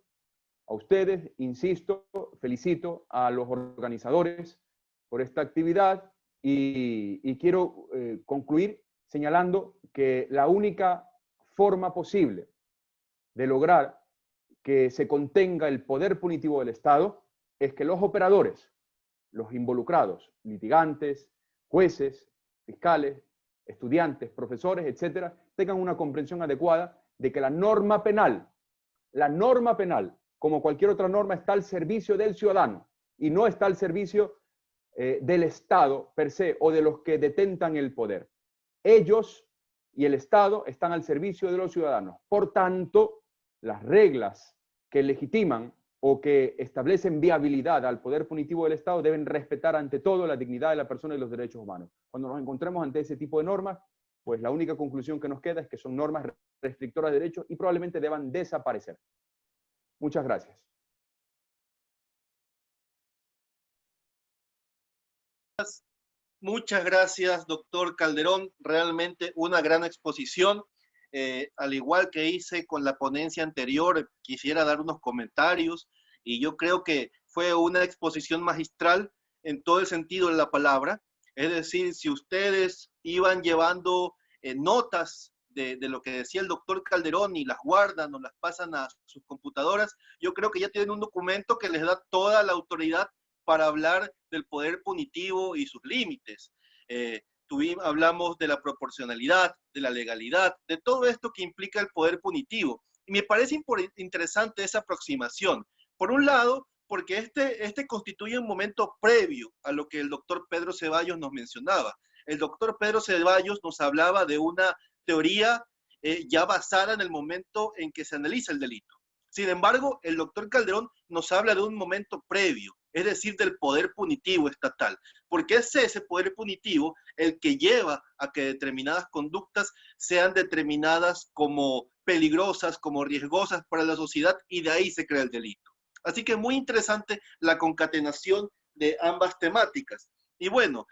a ustedes, insisto, felicito a los organizadores por esta actividad y quiero concluir señalando que la única forma posible de lograr que se contenga el poder punitivo del Estado es que los operadores, los involucrados, litigantes, jueces, fiscales, estudiantes, profesores, etcétera, tengan una comprensión adecuada de que la norma penal, como cualquier otra norma, está al servicio del ciudadano y no está al servicio del Estado per se o de los que detentan el poder. Ellos y el Estado están al servicio de los ciudadanos. Por tanto, las reglas que legitiman o que establecen viabilidad al poder punitivo del Estado deben respetar ante todo la dignidad de la persona y los derechos humanos. Cuando nos encontremos ante ese tipo de normas, pues la única conclusión que nos queda es que son normas restrictoras de derechos y probablemente deban desaparecer. Muchas gracias. Muchas gracias, doctor Calderón. Realmente una gran exposición. Al igual que hice con la ponencia anterior, quisiera dar unos comentarios y yo creo que fue una exposición magistral en todo el sentido de la palabra. Es decir, si ustedes iban llevando notas de lo que decía el doctor Calderón y las guardan o las pasan a sus computadoras, yo creo que ya tienen un documento que les da toda la autoridad para hablar del poder punitivo y sus límites. Hablamos de la proporcionalidad, de la legalidad, de todo esto que implica el poder punitivo. Y me parece interesante esa aproximación. Por un lado, porque este constituye un momento previo a lo que el doctor Pedro Ceballos nos mencionaba. El doctor Pedro Ceballos nos hablaba de una teoría ya basada en el momento en que se analiza el delito. Sin embargo, el doctor Calderón nos habla de un momento previo, es decir, del poder punitivo estatal, porque es ese poder punitivo el que lleva a que determinadas conductas sean determinadas como peligrosas, como riesgosas para la sociedad, y de ahí se crea el delito. Así que muy interesante la concatenación de ambas temáticas. Y bueno,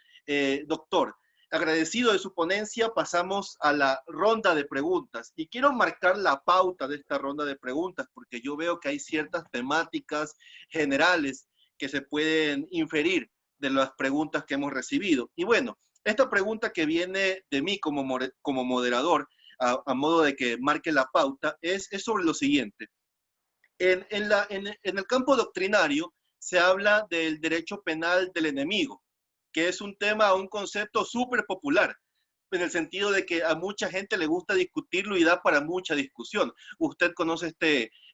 doctor, agradecido de su ponencia, pasamos a la ronda de preguntas. Y quiero marcar la pauta de esta ronda de preguntas, porque yo veo que hay ciertas temáticas generales que se pueden inferir de las preguntas que hemos recibido. Y bueno, esta pregunta que viene de mí como moderador, a modo de que marque la pauta, es sobre lo siguiente. En el campo doctrinario se habla del derecho penal del enemigo, que es un tema, un concepto súper popular, en el sentido de que a mucha gente le gusta discutirlo y da para mucha discusión. Usted conoce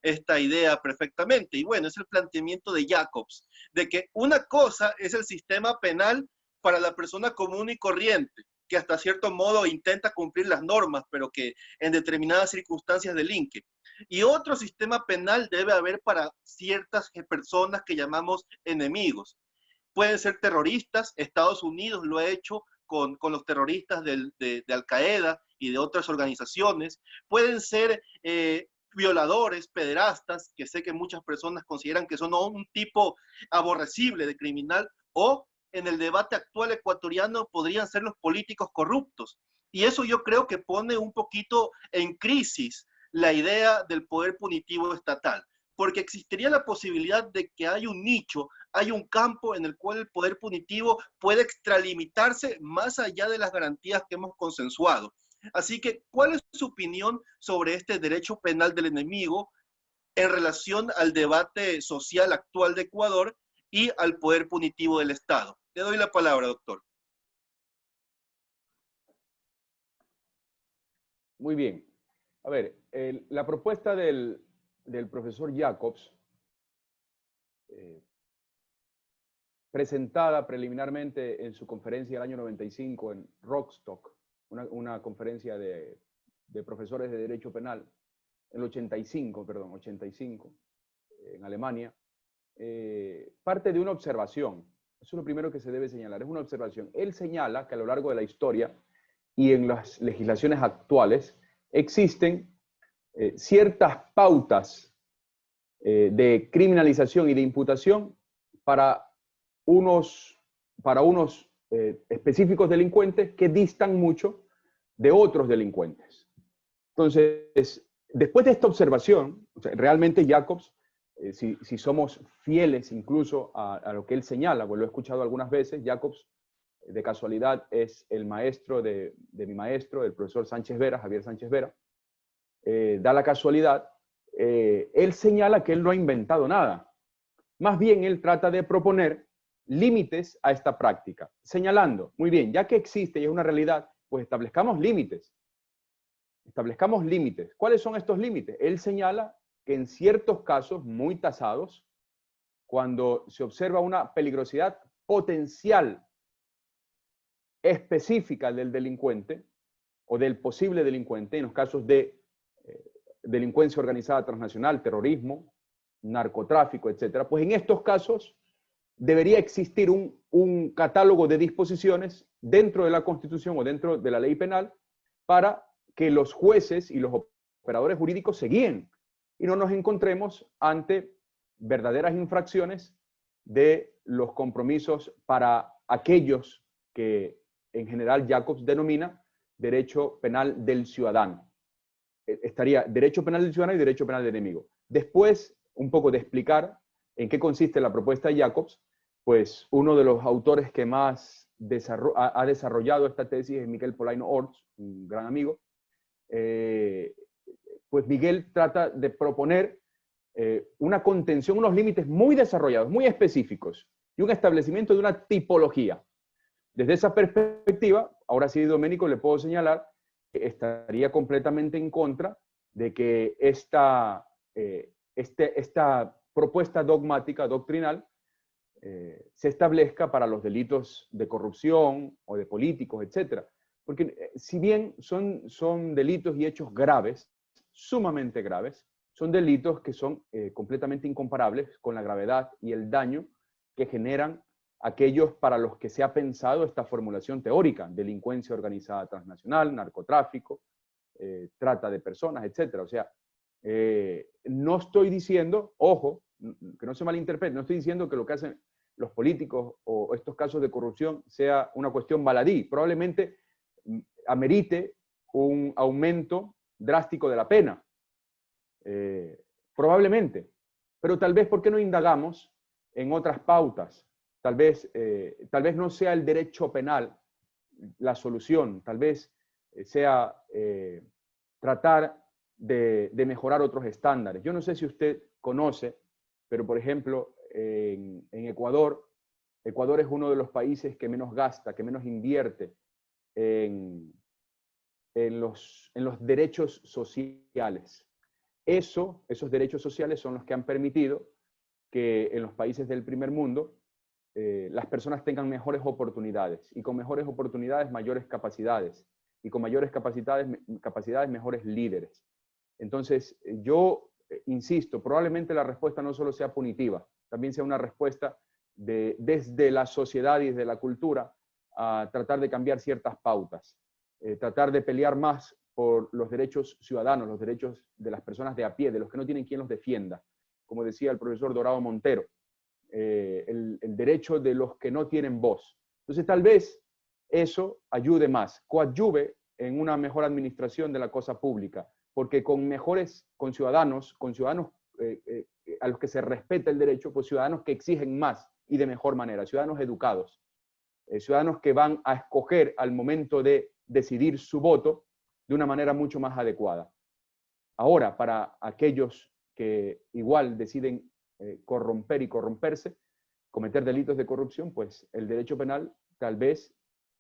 esta idea perfectamente. Y bueno, es el planteamiento de Jacobs, de que una cosa es el sistema penal para la persona común y corriente, que hasta cierto modo intenta cumplir las normas, pero que en determinadas circunstancias delinque. Y otro sistema penal debe haber para ciertas personas que llamamos enemigos. Pueden ser terroristas, Estados Unidos lo ha hecho con los terroristas de Al-Qaeda y de otras organizaciones. Pueden ser violadores, pederastas, que sé que muchas personas consideran que son un tipo aborrecible de criminal, o en el debate actual ecuatoriano podrían ser los políticos corruptos. Y eso yo creo que pone un poquito en crisis la idea del poder punitivo estatal, porque existiría la posibilidad de que hay un nicho, hay un campo en el cual el poder punitivo puede extralimitarse más allá de las garantías que hemos consensuado. Así que, ¿cuál es su opinión sobre este derecho penal del enemigo en relación al debate social actual de Ecuador y al poder punitivo del Estado? Le doy la palabra, doctor. Muy bien. A ver, la propuesta del profesor Jacobs, presentada preliminarmente en su conferencia del año 95 en Rostock, una conferencia de profesores de Derecho Penal, en el 85, en Alemania, parte de una observación. Eso es lo primero que se debe señalar, es una observación. Él señala que a lo largo de la historia y en las legislaciones actuales existen ciertas pautas de criminalización y de imputación para unos específicos delincuentes que distan mucho de otros delincuentes. Entonces, después de esta observación, o sea, realmente Jacobs, si somos fieles incluso a lo que él señala, pues lo he escuchado algunas veces, Jacobs de casualidad es el maestro de mi maestro, el profesor Sánchez Vera, Javier Sánchez Vera, da la casualidad, él señala que él no ha inventado nada. Más bien él trata de proponer límites a esta práctica, señalando, muy bien, ya que existe y es una realidad, pues establezcamos límites. Establezcamos límites. ¿Cuáles son estos límites? Él señala que en ciertos casos muy tasados, cuando se observa una peligrosidad potencial específica del delincuente o del posible delincuente, en los casos de delincuencia organizada transnacional, terrorismo, narcotráfico, etcétera, pues en estos casos debería existir un catálogo de disposiciones dentro de la Constitución o dentro de la ley penal para que los jueces y los operadores jurídicos se guíen y no nos encontremos ante verdaderas infracciones de los compromisos para aquellos que en general Jacobs denomina derecho penal del ciudadano. Estaría derecho penal del ciudadano y derecho penal del enemigo. Después, un poco de explicar en qué consiste la propuesta de Jacobs, pues uno de los autores que más ha desarrollado esta tesis es Miguel Polaino Orts, un gran amigo. Pues Miguel trata de proponer una contención, unos límites muy desarrollados, muy específicos, y un establecimiento de una tipología. Desde esa perspectiva, ahora sí, Domenico, le puedo señalar que estaría completamente en contra de que esta propuesta dogmática, doctrinal, se establezca para los delitos de corrupción o de políticos, etc. Porque si bien son delitos y hechos graves, sumamente graves, son delitos que son completamente incomparables con la gravedad y el daño que generan aquellos para los que se ha pensado esta formulación teórica: delincuencia organizada transnacional, narcotráfico, trata de personas, etc. O sea, no estoy diciendo, ojo, que no se malinterprete, no estoy diciendo que lo que hacen los políticos o estos casos de corrupción sea una cuestión baladí. Probablemente amerite un aumento drástico de la pena. Probablemente. Pero tal vez, ¿por qué no indagamos en otras pautas? Tal vez no sea el derecho penal la solución. Tal vez sea tratar de mejorar otros estándares. Yo no sé si usted conoce, pero por ejemplo, en Ecuador es uno de los países que menos gasta, que menos invierte en los derechos sociales. Esos derechos sociales son los que han permitido que en los países del primer mundo las personas tengan mejores oportunidades, y con mejores oportunidades mayores capacidades, y con mayores capacidades mejores líderes. Entonces, yo insisto, probablemente la respuesta no solo sea punitiva, también sea una respuesta desde la sociedad y desde la cultura a tratar de cambiar ciertas pautas, tratar de pelear más por los derechos ciudadanos, los derechos de las personas de a pie, de los que no tienen quien los defienda. Como decía el profesor Dorado Montero, el derecho de los que no tienen voz. Entonces, tal vez eso ayude más, coadyuve en una mejor administración de la cosa pública, porque con ciudadanos a los que se respeta el derecho, pues ciudadanos que exigen más y de mejor manera, ciudadanos educados, ciudadanos que van a escoger al momento de decidir su voto de una manera mucho más adecuada. Ahora, para aquellos que igual deciden corromper y corromperse, cometer delitos de corrupción, pues el derecho penal tal vez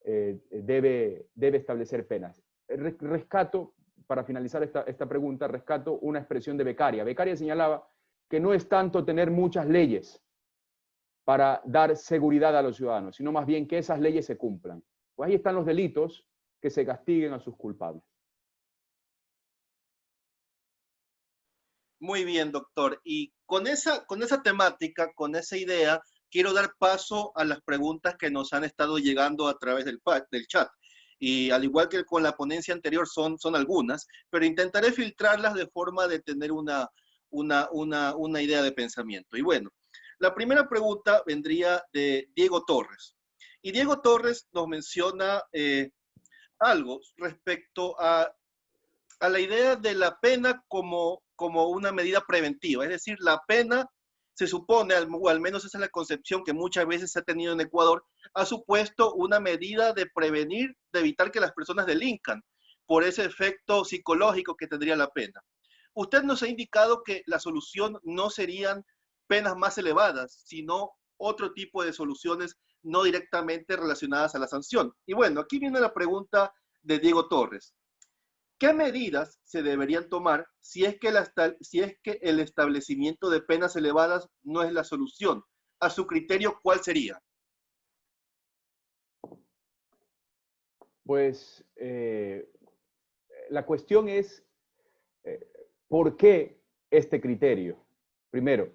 debe establecer penas. Rescato, para finalizar esta pregunta, rescato una expresión de Beccaria. Beccaria señalaba que no es tanto tener muchas leyes para dar seguridad a los ciudadanos, sino más bien que esas leyes se cumplan. Pues ahí están los delitos, que se castiguen a sus culpables. Muy bien, doctor. Y con esa temática, con esa idea, quiero dar paso a las preguntas que nos han estado llegando a través del chat. Y al igual que con la ponencia anterior, son algunas, pero intentaré filtrarlas de forma de tener una idea de pensamiento. Y bueno, la primera pregunta vendría de Diego Torres. Y Diego Torres nos menciona algo respecto a a la idea de la pena como una medida preventiva. Es decir, la pena se supone, o al menos esa es la concepción que muchas veces se ha tenido en Ecuador, ha supuesto una medida de prevenir, de evitar que las personas delincan por ese efecto psicológico que tendría la pena. Usted nos ha indicado que la solución no serían penas más elevadas, sino otro tipo de soluciones no directamente relacionadas a la sanción. Y bueno, aquí viene la pregunta de Diego Torres. ¿Qué medidas se deberían tomar si es que el establecimiento de penas elevadas no es la solución? A su criterio, ¿cuál sería? Pues la cuestión es, ¿por qué este criterio? Primero,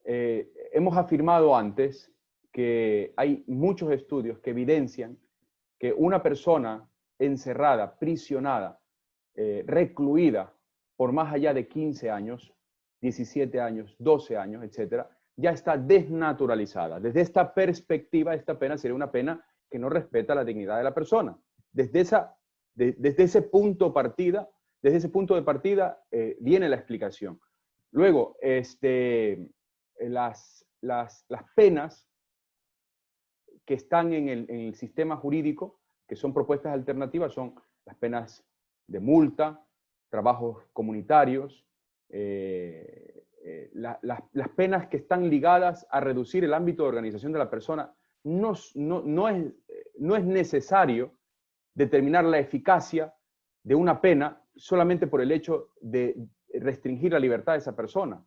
hemos afirmado antes que hay muchos estudios que evidencian que una persona encerrada, prisionada, recluida por más allá de 15 años, 17 años, 12 años, etcétera, ya está desnaturalizada. Desde esta perspectiva, esta pena sería una pena que no respeta la dignidad de la persona. Desde ese punto de partida viene la explicación. Luego, las penas que están en el sistema jurídico, que son propuestas alternativas, son las penas de multa, trabajos comunitarios, las penas que están ligadas a reducir el ámbito de organización de la persona. No es necesario determinar la eficacia de una pena solamente por el hecho de restringir la libertad de esa persona.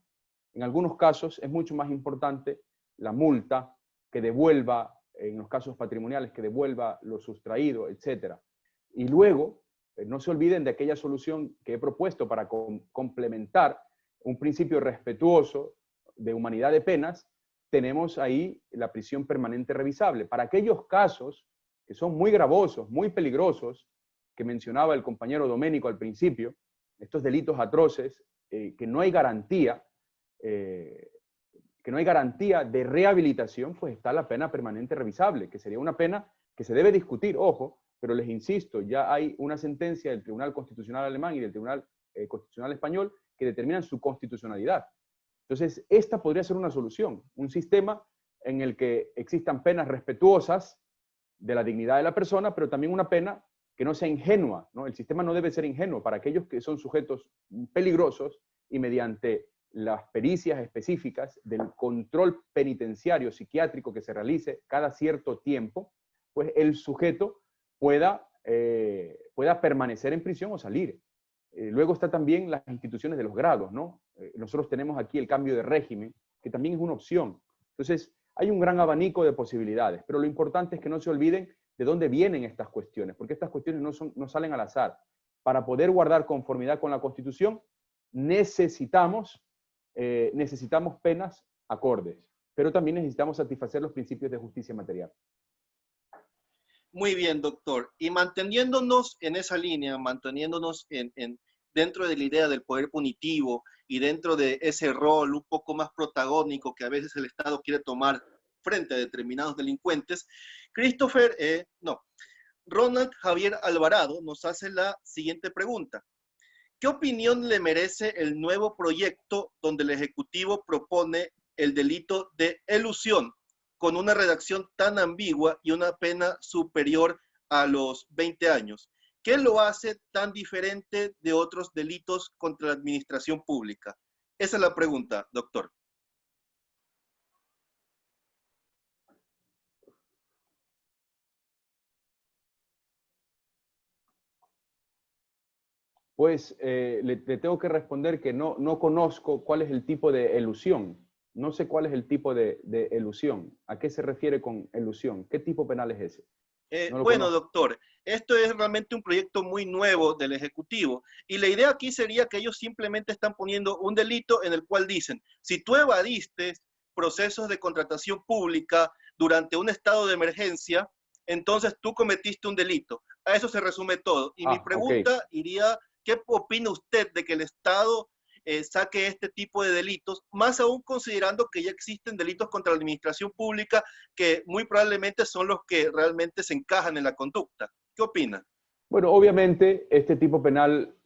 En algunos casos es mucho más importante la multa que devuelva, en los casos patrimoniales, que devuelva lo sustraído, etc. Y luego, no se olviden de aquella solución que he propuesto para complementar un principio respetuoso de humanidad de penas. Tenemos ahí la prisión permanente revisable. Para aquellos casos que son muy gravosos, muy peligrosos, que mencionaba el compañero Doménico al principio, estos delitos atroces, que no hay garantía de rehabilitación, pues está la pena permanente revisable, que sería una pena que se debe discutir, ojo, pero les insisto, ya hay una sentencia del Tribunal Constitucional Alemán y del Tribunal Constitucional Español que determinan su constitucionalidad. Entonces, esta podría ser una solución, un sistema en el que existan penas respetuosas de la dignidad de la persona, pero también una pena que no sea ingenua, ¿no? El sistema no debe ser ingenuo para aquellos que son sujetos peligrosos, y mediante las pericias específicas del control penitenciario psiquiátrico que se realice cada cierto tiempo, pues el sujeto pueda permanecer en prisión o salir. Luego está también las instituciones de los grados, ¿no? Nosotros tenemos aquí el cambio de régimen, que también es una opción. Entonces, hay un gran abanico de posibilidades, pero lo importante es que no se olviden de dónde vienen estas cuestiones, porque estas cuestiones no salen al azar. Para poder guardar conformidad con la Constitución, necesitamos penas acordes, pero también necesitamos satisfacer los principios de justicia material. Muy bien, doctor. Y manteniéndonos en esa línea, manteniéndonos dentro de la idea del poder punitivo y dentro de ese rol un poco más protagónico que a veces el Estado quiere tomar frente a determinados delincuentes, Ronald Javier Alvarado nos hace la siguiente pregunta. ¿Qué opinión le merece el nuevo proyecto donde el Ejecutivo propone el delito de elusión con una redacción tan ambigua y una pena superior a los 20 años? ¿Qué lo hace tan diferente de otros delitos contra la administración pública? Esa es la pregunta, doctor. Pues le tengo que responder que no conozco cuál es el tipo de elusión. No sé cuál es el tipo de elusión. ¿A qué se refiere con elusión? ¿Qué tipo penal es ese? Bueno, doctor, esto es realmente un proyecto muy nuevo del Ejecutivo y la idea aquí sería que ellos simplemente están poniendo un delito en el cual dicen, si tú evadiste procesos de contratación pública durante un estado de emergencia, entonces tú cometiste un delito. A eso se resume todo. Y mi pregunta iría, ¿qué opina usted de que el Estado saque este tipo de delitos, más aún considerando que ya existen delitos contra la administración pública que muy probablemente son los que realmente se encajan en la conducta? ¿Qué opina? Bueno, obviamente este tipo penal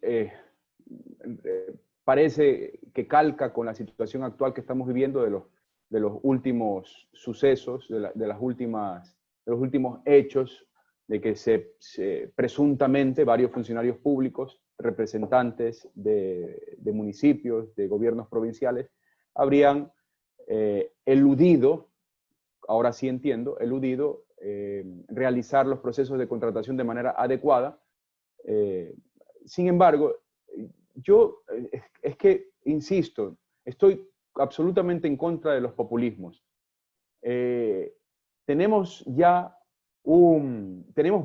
parece que calca con la situación actual que estamos viviendo de los últimos sucesos, de los últimos hechos, de que presuntamente varios funcionarios públicos, representantes de municipios, de gobiernos provinciales, habrían eludido, ahora sí entiendo, eludido realizar los procesos de contratación de manera adecuada. Sin embargo, yo es que, insisto, estoy absolutamente en contra de los populismos. Tenemos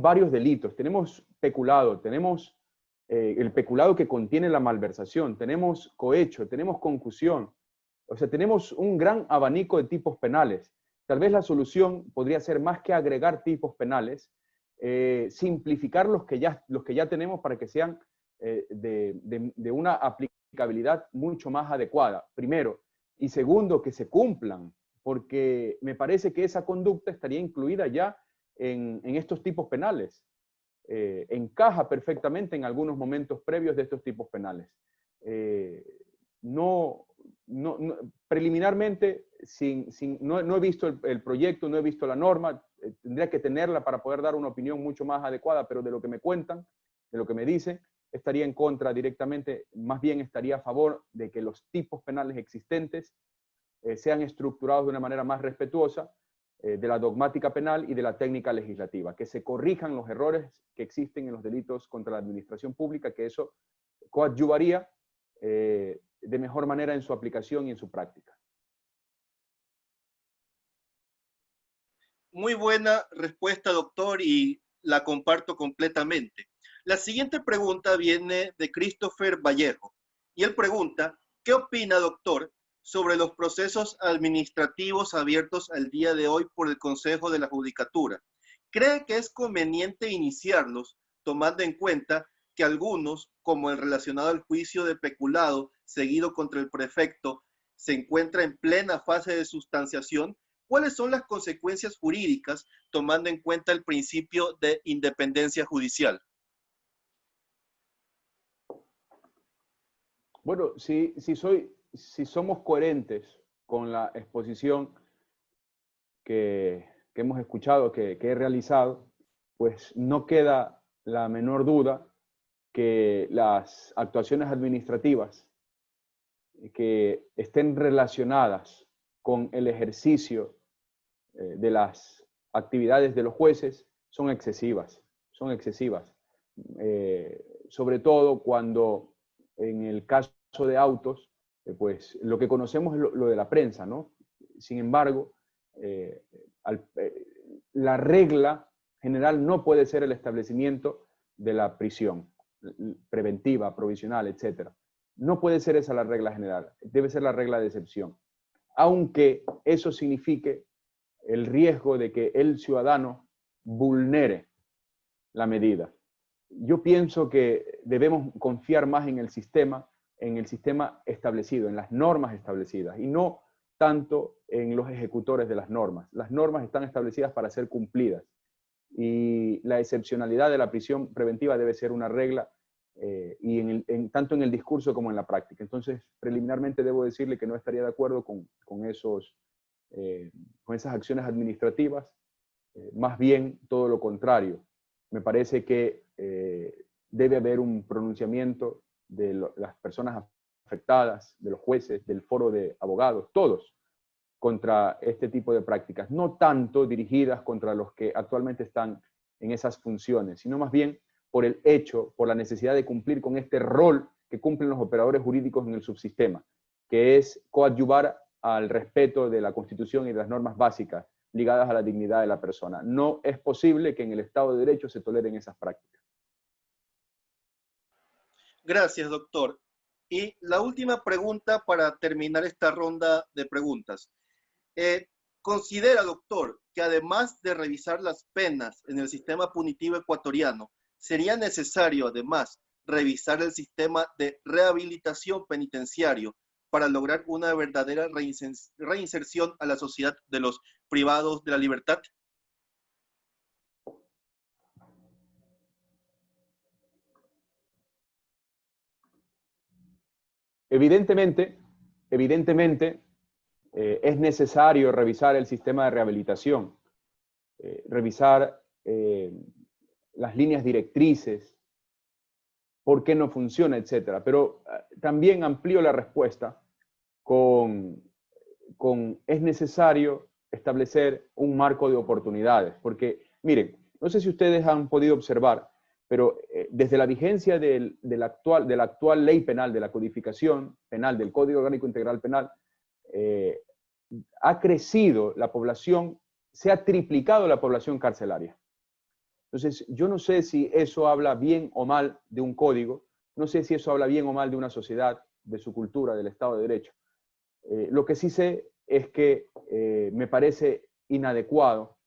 varios delitos, tenemos peculado, tenemos el peculado que contiene la malversación, tenemos cohecho, tenemos concusión, o sea, tenemos un gran abanico de tipos penales. Tal vez la solución podría ser, más que agregar tipos penales, simplificar los que ya tenemos para que sean de una aplicabilidad mucho más adecuada, primero. Y segundo, que se cumplan, porque me parece que esa conducta estaría incluida ya en estos tipos penales. Encaja perfectamente en algunos momentos previos de estos tipos penales. Preliminarmente, no he visto el proyecto, no he visto la norma, tendría que tenerla para poder dar una opinión mucho más adecuada, pero de lo que me cuentan, de lo que me dicen, estaría en contra directamente, más bien estaría a favor de que los tipos penales existentes sean estructurados de una manera más respetuosa de la dogmática penal y de la técnica legislativa, que se corrijan los errores que existen en los delitos contra la administración pública, que eso coadyuvaría de mejor manera en su aplicación y en su práctica. Muy buena respuesta, doctor, y la comparto completamente. La siguiente pregunta viene de Christopher Vallejo, y él pregunta, ¿qué opina, doctor, sobre los procesos administrativos abiertos al día de hoy por el Consejo de la Judicatura? ¿Cree que es conveniente iniciarlos, tomando en cuenta que algunos, como el relacionado al juicio de peculado seguido contra el prefecto, se encuentra en plena fase de sustanciación? ¿Cuáles son las consecuencias jurídicas, tomando en cuenta el principio de independencia judicial? Bueno, si somos coherentes con la exposición que hemos escuchado, que he realizado, pues no queda la menor duda que las actuaciones administrativas que estén relacionadas con el ejercicio de las actividades de los jueces son excesivas, sobre todo cuando en el caso de autos, pues lo que conocemos es lo de la prensa, ¿no? Sin embargo, la regla general no puede ser el establecimiento de la prisión preventiva, provisional, etc. No puede ser esa la regla general, debe ser la regla de excepción. Aunque eso signifique el riesgo de que el ciudadano vulnere la medida. Yo pienso que debemos confiar más en el sistema establecido, en las normas establecidas, y no tanto en los ejecutores de las normas. Las normas están establecidas para ser cumplidas, y la excepcionalidad de la prisión preventiva debe ser una regla, y tanto en el discurso como en la práctica. Entonces, preliminarmente debo decirle que no estaría de acuerdo con esas acciones administrativas, más bien todo lo contrario. Me parece que debe haber un pronunciamiento de las personas afectadas, de los jueces, del foro de abogados, todos, contra este tipo de prácticas, no tanto dirigidas contra los que actualmente están en esas funciones, sino más bien por el hecho, por la necesidad de cumplir con este rol que cumplen los operadores jurídicos en el subsistema, que es coadyuvar al respeto de la Constitución y de las normas básicas ligadas a la dignidad de la persona. No es posible que en el Estado de Derecho se toleren esas prácticas. Gracias, doctor. Y la última pregunta para terminar esta ronda de preguntas. ¿Considera, doctor, que además de revisar las penas en el sistema punitivo ecuatoriano, sería necesario además revisar el sistema de rehabilitación penitenciario para lograr una verdadera reinserción a la sociedad de los privados de la libertad? Evidentemente, es necesario revisar el sistema de rehabilitación, revisar las líneas directrices, por qué no funciona, etcétera. Pero también amplío la respuesta con es necesario establecer un marco de oportunidades, porque miren, no sé si ustedes han podido observar, pero desde la vigencia de la actual ley penal, de la codificación penal, del Código Orgánico Integral Penal, ha crecido la población, se ha triplicado la población carcelaria. Entonces, yo no sé si eso habla bien o mal de un código, no sé si eso habla bien o mal de una sociedad, de su cultura, del Estado de Derecho. Lo que sí sé es que me parece inadecuado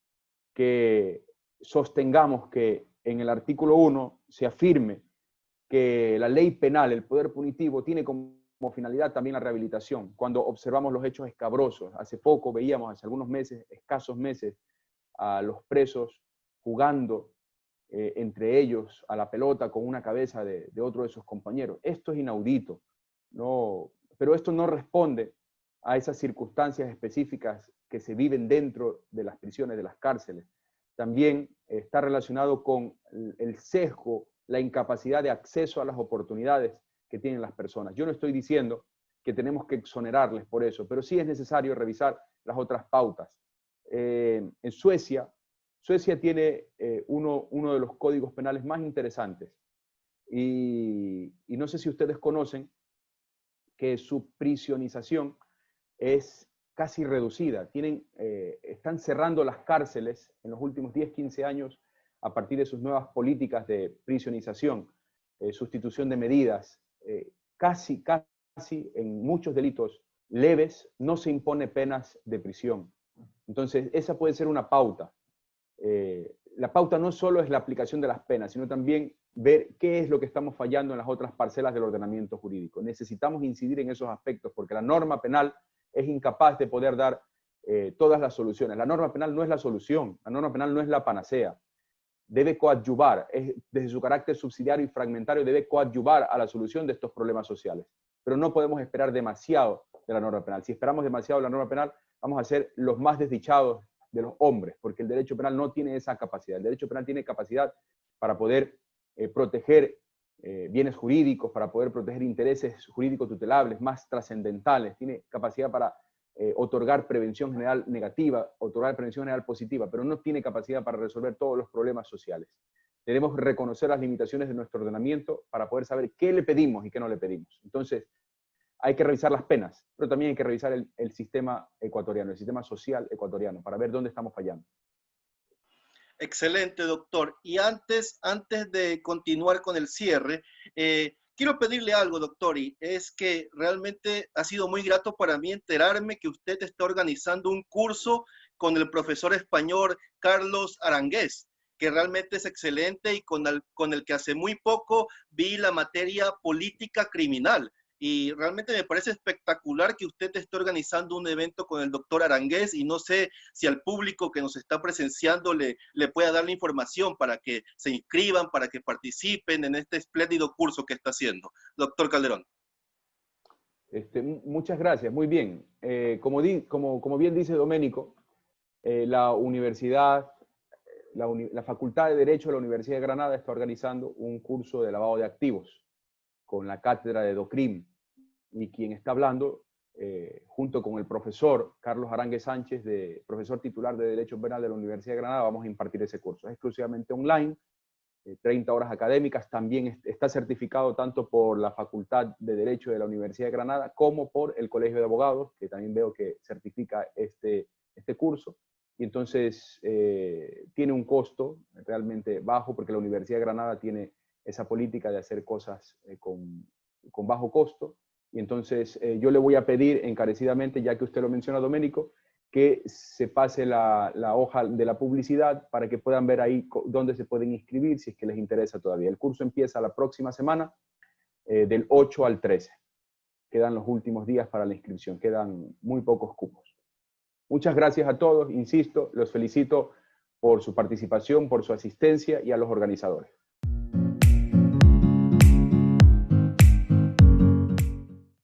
que sostengamos que en el artículo 1 se afirme que la ley penal, el poder punitivo, tiene como finalidad también la rehabilitación. Cuando observamos los hechos escabrosos, hace poco veíamos, hace algunos meses, escasos meses, a los presos jugando entre ellos a la pelota con una cabeza de otro de sus compañeros. Esto es inaudito, no, pero esto no responde a esas circunstancias específicas que se viven dentro de las prisiones, de las cárceles. También está relacionado con el sesgo, la incapacidad de acceso a las oportunidades que tienen las personas. Yo no estoy diciendo que tenemos que exonerarles por eso, pero sí es necesario revisar las otras pautas. En Suecia tiene uno de los códigos penales más interesantes y no sé si ustedes conocen que su prisionización es casi reducida. Están cerrando las cárceles en los últimos 10, 15 años a partir de sus nuevas políticas de prisionización, sustitución de medidas. Casi en muchos delitos leves no se impone penas de prisión. Entonces, esa puede ser una pauta. La pauta no solo es la aplicación de las penas, sino también ver qué es lo que estamos fallando en las otras parcelas del ordenamiento jurídico. Necesitamos incidir en esos aspectos porque la norma penal es incapaz de poder dar todas las soluciones. La norma penal no es la solución, la norma penal no es la panacea. Debe coadyuvar, desde su carácter subsidiario y fragmentario, debe coadyuvar a la solución de estos problemas sociales. Pero no podemos esperar demasiado de la norma penal. Si esperamos demasiado de la norma penal, vamos a ser los más desdichados de los hombres, porque el derecho penal no tiene esa capacidad. El derecho penal tiene capacidad para poder proteger bienes jurídicos, para poder proteger intereses jurídicos tutelables más trascendentales, tiene capacidad para otorgar prevención general negativa, otorgar prevención general positiva, pero no tiene capacidad para resolver todos los problemas sociales. Debemos reconocer las limitaciones de nuestro ordenamiento para poder saber qué le pedimos y qué no le pedimos. Entonces, hay que revisar las penas, pero también hay que revisar el sistema ecuatoriano, el sistema social ecuatoriano, para ver dónde estamos fallando. Excelente, doctor. Y antes de continuar con el cierre, quiero pedirle algo, doctor, y es que realmente ha sido muy grato para mí enterarme que usted está organizando un curso con el profesor español Carlos Arangués, que realmente es excelente y con el que hace muy poco vi la materia política criminal. Y realmente me parece espectacular que usted esté organizando un evento con el doctor Arangués y no sé si al público que nos está presenciando le pueda dar la información para que se inscriban, para que participen en este espléndido curso que está haciendo. Doctor Calderón. Muchas gracias, muy bien. Como bien dice Doménico, la universidad, la Facultad de Derecho de la Universidad de Granada está organizando un curso de lavado de activos con la cátedra de DOCRIM. Y quien está hablando, junto con el profesor Carlos Arangués Sánchez, profesor titular de Derecho Penal de la Universidad de Granada, vamos a impartir ese curso. Es exclusivamente online, 30 horas académicas. También está certificado tanto por la Facultad de Derecho de la Universidad de Granada como por el Colegio de Abogados, que también veo que certifica este curso. Y entonces tiene un costo realmente bajo porque la Universidad de Granada tiene esa política de hacer cosas con bajo costo. Y entonces yo le voy a pedir encarecidamente, ya que usted lo menciona, Doménico, que se pase la hoja de la publicidad para que puedan ver ahí dónde se pueden inscribir si es que les interesa todavía. El curso empieza la próxima semana, del 8 al 13. Quedan los últimos días para la inscripción, quedan muy pocos cupos. Muchas gracias a todos, insisto, los felicito por su participación, por su asistencia y a los organizadores.